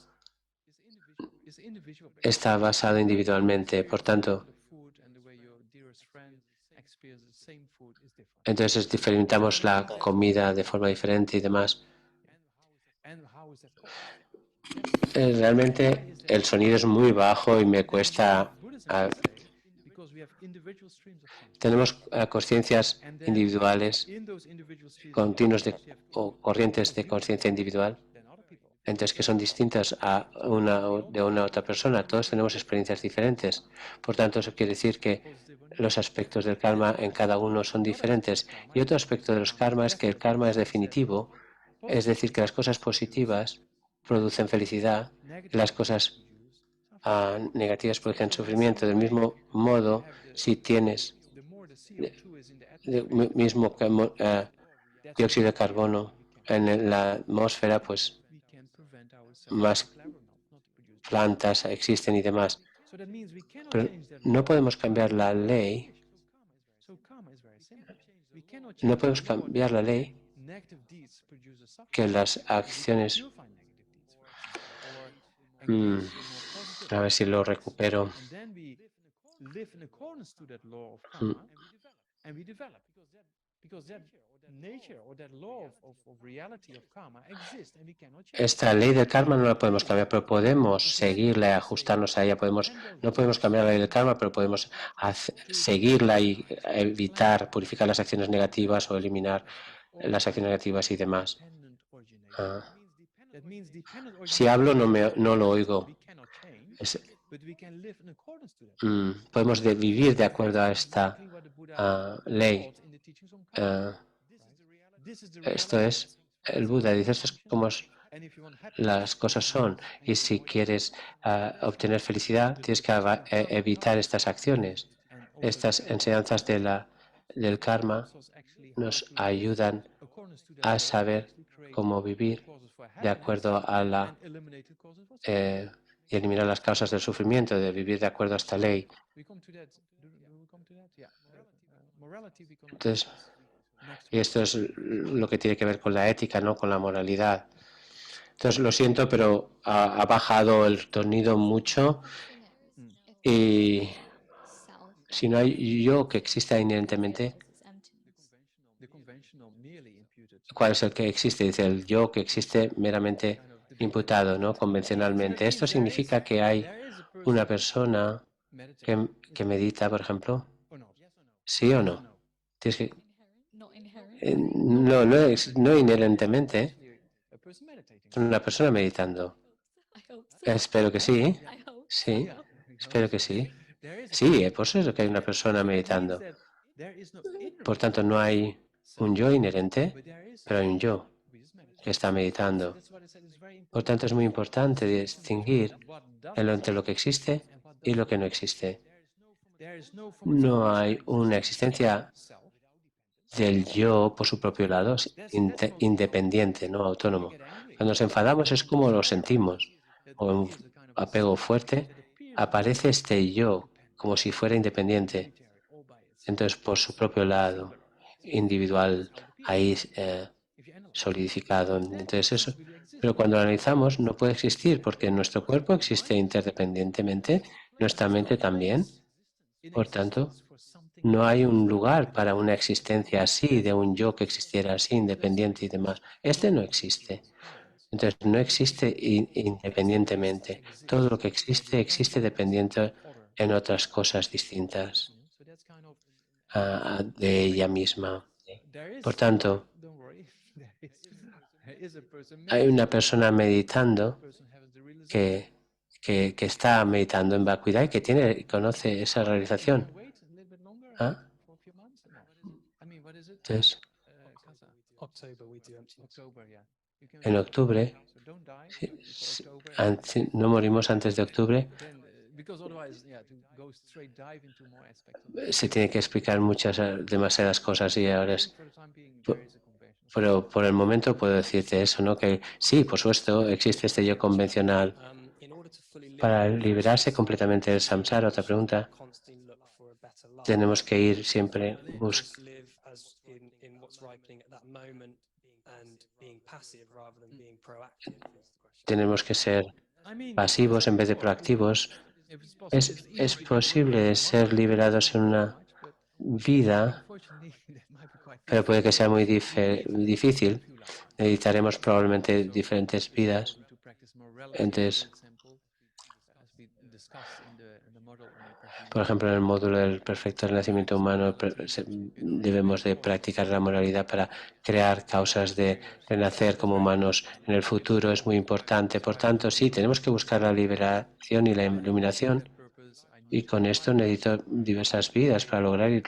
está basado individualmente, por tanto, entonces experimentamos la comida de forma diferente y demás. Realmente el sonido es muy bajo y me cuesta. Tenemos conciencias individuales, continuos o corrientes de conciencia individual, entonces que son distintas de una otra persona. Todos tenemos experiencias diferentes. Por tanto, eso quiere decir que los aspectos del karma en cada uno son diferentes. Y otro aspecto de los karmas es que el karma es definitivo, es decir, que las cosas positivas producen felicidad y las cosas negativas producen sufrimiento. Del mismo modo, si tienes mismo dióxido de carbono en la atmósfera, pues más plantas existen y demás. Pero no podemos cambiar la ley. No podemos cambiar la ley que las acciones. A ver si lo recupero. Esta ley del karma no la podemos cambiar, pero podemos seguirla y ajustarnos a ella. No podemos cambiar la ley del karma, pero podemos seguirla y evitar, purificar las acciones negativas o eliminar las acciones negativas y demás. Si hablo no lo oigo. Podemos vivir de acuerdo a esta ley. Esto es el Buda. Dice, esto es como las cosas son. Y si quieres obtener felicidad, tienes que evitar estas acciones. Estas enseñanzas del karma nos ayudan a saber cómo vivir de acuerdo a y eliminar las causas del sufrimiento, de vivir de acuerdo a esta ley. Entonces, y esto es lo que tiene que ver con la ética, no con la moralidad. Entonces, lo siento, pero ha bajado el sonido mucho y si no hay yo que exista inherentemente, ¿cuál es el que existe? Dice el yo que existe meramente imputado, ¿no?, convencionalmente. Esto significa que hay una persona que medita, por ejemplo. ¿Sí o no? Tienes que, Not inherent. no inherentemente. Una persona meditando. I hope so. Espero que sí. I hope Sí, so. espero que sí. Sí, por eso es que hay una persona meditando. Por tanto, no hay un yo inherente, pero hay un yo que está meditando. Por tanto, es muy importante distinguir entre lo que existe y lo que no existe. No hay una existencia del yo por su propio lado, es independiente, no autónomo. Cuando nos enfadamos es como lo sentimos, o un apego fuerte, aparece este yo como si fuera independiente. Entonces, por su propio lado, individual, ahí solidificado. Entonces, eso. Pero cuando lo analizamos, no puede existir porque nuestro cuerpo existe interdependientemente, nuestra mente también. Por tanto, no hay un lugar para una existencia así, de un yo que existiera así, independiente y demás. Este no existe. Entonces, no existe independientemente. Todo lo que existe, existe dependiente en otras cosas distintas de ella misma. Por tanto, hay una persona meditando que, que está meditando en vacuidad y que conoce esa realización. ¿Ah? Entonces, en octubre, no morimos antes de octubre, se tiene que explicar demasiadas cosas y ahora pero por el momento puedo decirte eso, ¿no? Que sí, por supuesto, existe este yo convencional. Para liberarse completamente del samsara, otra pregunta, tenemos que ir siempre tenemos que ser pasivos en vez de proactivos. Es posible ser liberados en una vida, pero puede que sea muy difícil. Necesitaremos probablemente diferentes vidas. Entonces, por ejemplo, en el módulo del perfecto renacimiento humano debemos de practicar la moralidad para crear causas de renacer como humanos en el futuro. Es muy importante. Por tanto, sí, tenemos que buscar la liberación y la iluminación. Y con esto necesito diversas vidas para lograr y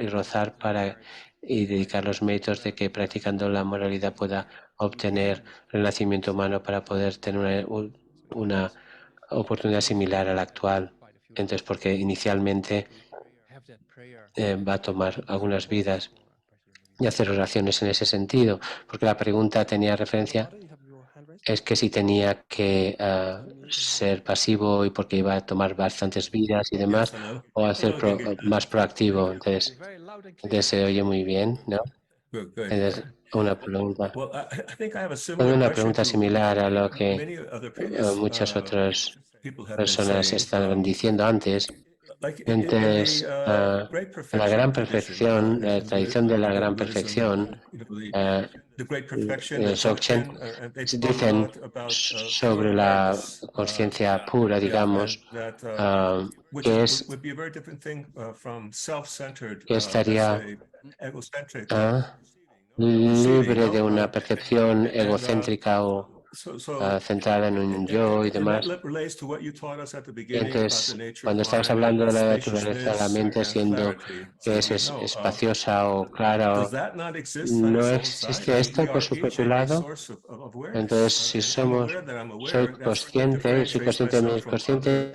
rozar y dedicar los méritos de que practicando la moralidad pueda obtener renacimiento humano para poder tener una oportunidad similar a la actual. Entonces, porque inicialmente va a tomar algunas vidas y hacer oraciones en ese sentido, porque la pregunta tenía referencia es que si tenía que ser pasivo y porque iba a tomar bastantes vidas y demás, o hacer más proactivo. Entonces se oye muy bien, ¿no? Entonces, una pregunta. Tengo una pregunta similar a lo que muchas otras personas estaban diciendo antes. Entonces, la gran perfección, la tradición de la gran perfección, Dzogchen, dicen sobre la conciencia pura, digamos, que que estaría libre de una percepción egocéntrica o centrada en un yo y demás. Y entonces, cuando estabas hablando de la naturaleza de la mente siendo que es espaciosa o clara, ¿no existe esto por su propio lado? Entonces, si soy consciente y soy consciente de mi consciente,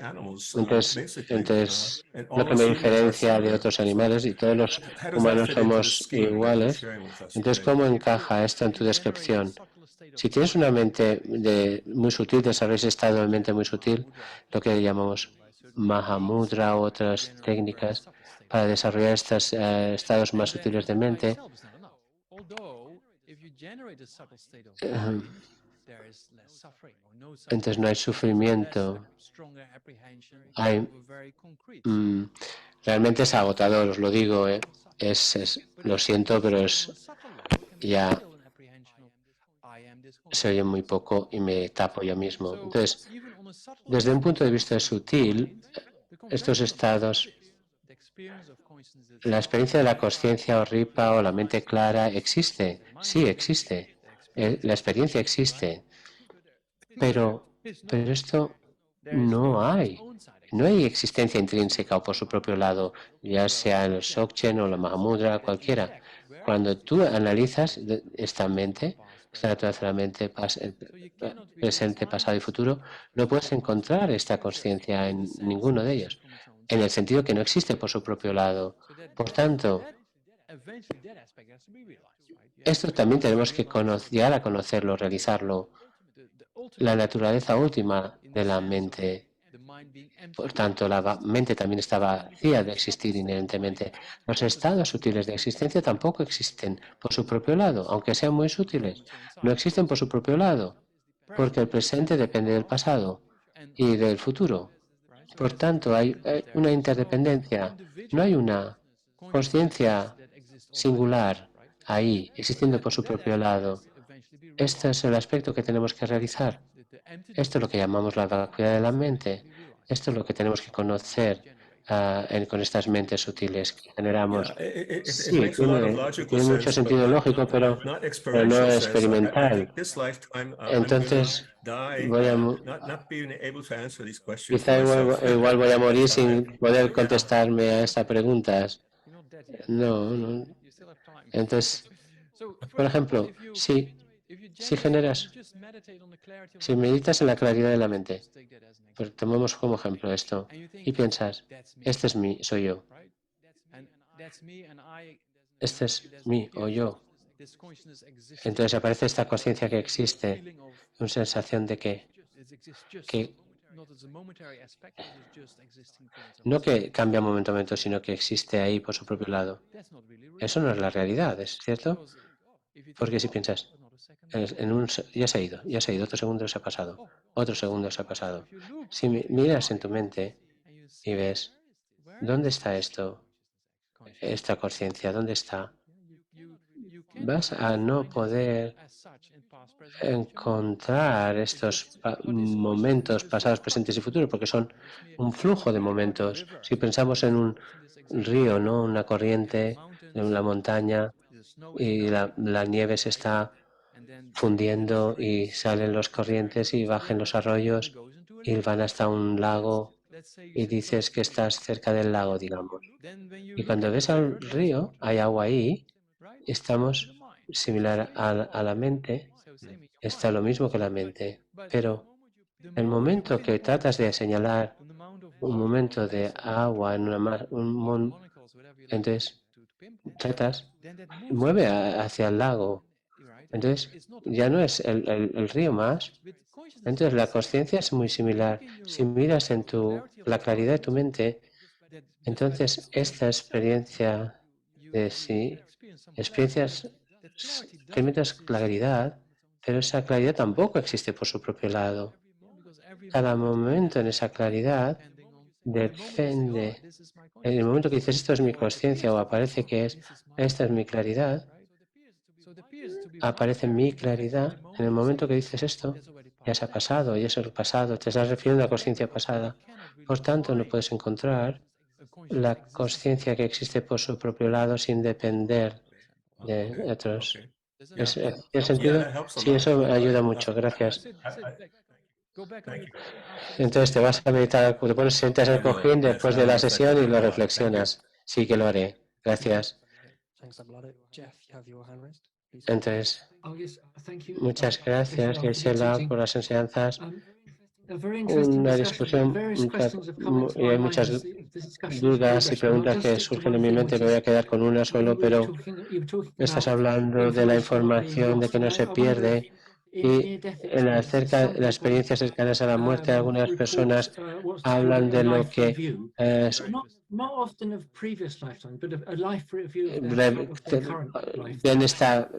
entonces lo que me diferencia de otros animales y todos los humanos somos iguales. Entonces, ¿cómo encaja esto en tu descripción? Si tienes una mente muy sutil, desarrollas estado de mente muy sutil, lo que llamamos Mahamudra u otras técnicas para desarrollar estos estados más sutiles de mente, entonces no hay sufrimiento. Realmente es agotador, os lo digo, lo siento, pero ya se oye muy poco y me tapo yo mismo. Entonces, desde un punto de vista sutil, estos estados La experiencia de la conciencia o ripa o la mente clara existe. Sí, existe. La experiencia existe. Pero esto no hay. No hay existencia intrínseca o por su propio lado, ya sea en el Dzogchen o la Mahamudra, cualquiera. Cuando tú analizas esta mente, esta naturaleza de la mente presente, pasado y futuro, no puedes encontrar esta conciencia en ninguno de ellos, en el sentido que no existe por su propio lado. Por tanto, esto también tenemos que llegar a conocerlo, realizarlo. La naturaleza última de la mente. Por tanto, la mente también está vacía de existir inherentemente. Los estados sutiles de existencia tampoco existen por su propio lado, aunque sean muy sutiles. No existen por su propio lado, porque el presente depende del pasado y del futuro. Por tanto, hay una interdependencia. No hay una conciencia singular ahí, existiendo por su propio lado. Este es el aspecto que tenemos que realizar. Esto es lo que llamamos la vacuidad de la mente. Esto es lo que tenemos que conocer con estas mentes sutiles que generamos. Sí, tiene mucho sentido lógico, pero no experimental. Entonces, quizá igual voy a morir sin poder contestarme a estas preguntas. No. Entonces, por ejemplo, si meditas en la claridad de la mente, pues tomemos como ejemplo esto, y piensas, este es soy yo, este es mí o yo. Entonces aparece esta conciencia que existe, una sensación de que no que cambia momento a momento, sino que existe ahí por su propio lado. Eso no es la realidad, ¿es cierto? Porque si piensas, ya se ha ido, otro segundo se ha pasado. Si miras en tu mente y ves, ¿dónde está esto? Esta conciencia, ¿dónde está? Vas a no poder encontrar estos momentos pasados, presentes y futuros, porque son un flujo de momentos. Si pensamos en un río, ¿no? Una corriente de una montaña y la nieve se está fundiendo y salen los corrientes y bajan los arroyos y van hasta un lago y dices que estás cerca del lago, digamos. Y cuando ves al río, hay agua ahí, estamos similar a la mente, está lo mismo que la mente, pero el momento que tratas de señalar un momento de agua en entonces tratas, mueve hacia el lago. Entonces ya no es el río más. Entonces la conciencia es muy similar. Si miras en la claridad de tu mente, entonces esta experiencia de sí, experimentas claridad, pero esa claridad tampoco existe por su propio lado. Cada momento en esa claridad depende. En el momento que dices esto es mi conciencia o aparece que esta es mi claridad, aparece mi claridad. En el momento que dices esto, ya se ha pasado, y eso es el pasado, te estás refiriendo a la conciencia pasada. Por tanto, no puedes encontrar la conciencia que existe por su propio lado sin depender de otros. ¿Tiene sentido? Sí, eso me ayuda mucho, gracias. Entonces te vas a meditar, te pones, sientas el cojín después de la sesión y lo reflexionas. Sí que lo haré. Gracias. Entonces, muchas gracias, Gisela, por las enseñanzas. Una discusión y hay muchas dudas y preguntas que surgen en mi mente. Me voy a quedar con una solo, pero estás hablando de la información, de que no se pierde. Y las experiencias cercanas a la muerte, algunas personas hablan de lo que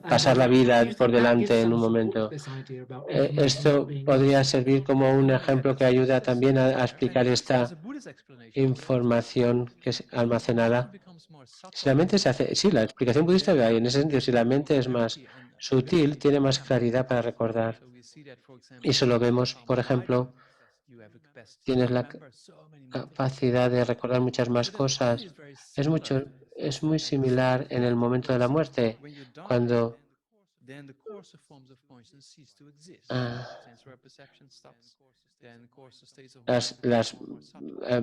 pasar la vida por delante en un momento. Esto podría servir como un ejemplo que ayuda también a explicar esta información que es almacenada. Si la mente la explicación budista va ahí en ese sentido. Si la mente es más sutil, tiene más claridad para recordar. Y eso lo vemos, por ejemplo, tienes la capacidad de recordar muchas más cosas. Es muy similar en el momento de la muerte, cuando las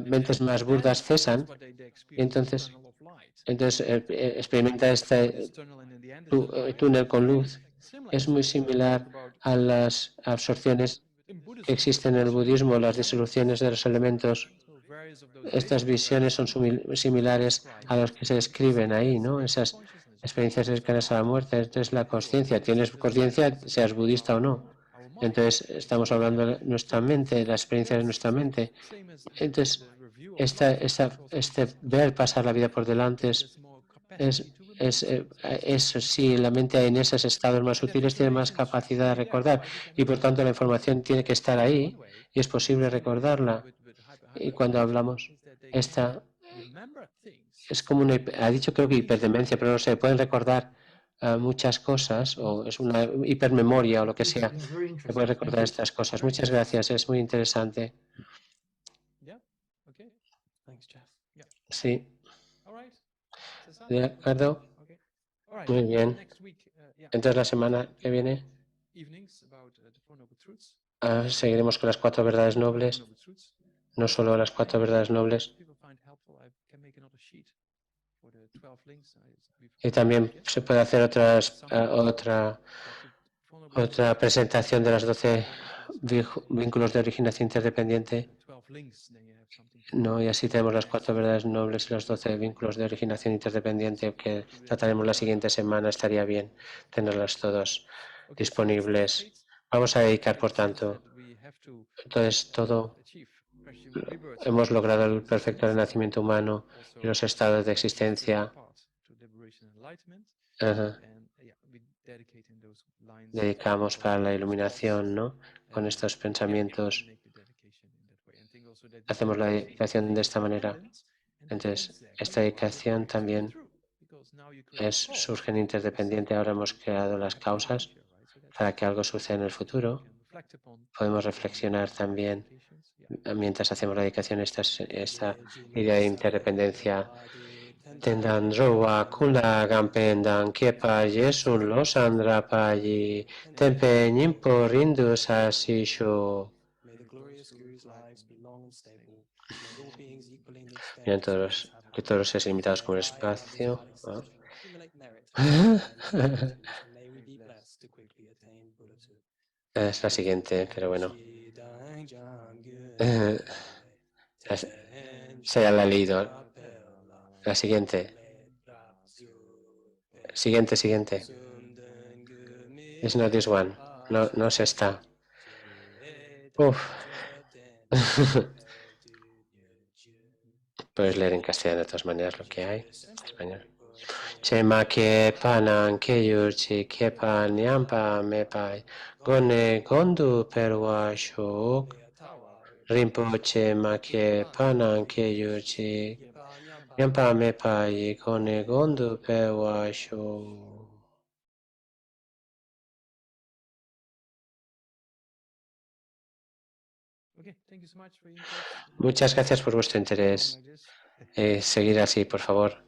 mentes más burdas cesan, y entonces experimenta este túnel con luz. Es muy similar a las absorciones que existen en el budismo, las disoluciones de los elementos. Estas visiones son similares a los que se describen ahí, ¿no? Esas experiencias cercanas a la muerte. Entonces, la conciencia, tienes conciencia, seas budista o no. Entonces, estamos hablando de nuestra mente, la experiencia de nuestra mente. Entonces, este ver pasar la vida por delante es si la mente en esos estados más sutiles tiene más capacidad de recordar y por tanto la información tiene que estar ahí y es posible recordarla. Y cuando hablamos, esta es como ha dicho creo que hiperdemencia, pero no sé, pueden recordar muchas cosas o es una hipermemoria o lo que sea, que puede recordar estas cosas. Muchas gracias, es muy interesante. Sí. ¿De acuerdo? Muy bien. Entonces la semana que viene seguiremos con las 4 verdades nobles, no solo las 4 verdades nobles. Y también se puede hacer otra presentación de las 12 vínculos de originación interdependiente. No, y así tenemos las 4 verdades nobles y los 12 vínculos de originación interdependiente que trataremos la siguiente semana. Estaría bien tenerlas todos disponibles. Vamos a dedicar, por tanto, entonces hemos logrado el perfecto renacimiento humano y los estados de existencia. Dedicamos para la iluminación, ¿no? Con estos pensamientos. Hacemos la dedicación de esta manera. Entonces, esta dedicación también surge en interdependiente. Ahora hemos creado las causas para que algo suceda en el futuro. Podemos reflexionar también mientras hacemos la dedicación esta idea de interdependencia. Tendan roa kula gampendan kepa yesun los andrapayi tempe nimpo rindus asisho. Miren que todos los seres limitados con el espacio. Es la siguiente, pero bueno. Se ya la he leído. La siguiente. Siguiente. It's not this one. No es esta. Uf. Puedes leer en castellano de todas maneras lo que hay. Español. Chema que panan que yurchi que pan yampa me pai gone gondu perwa shok rinpoche ma que panan que yurchi yampa me pai gone gondu perwa shok. Muchas gracias por vuestro interés. Seguir así, por favor.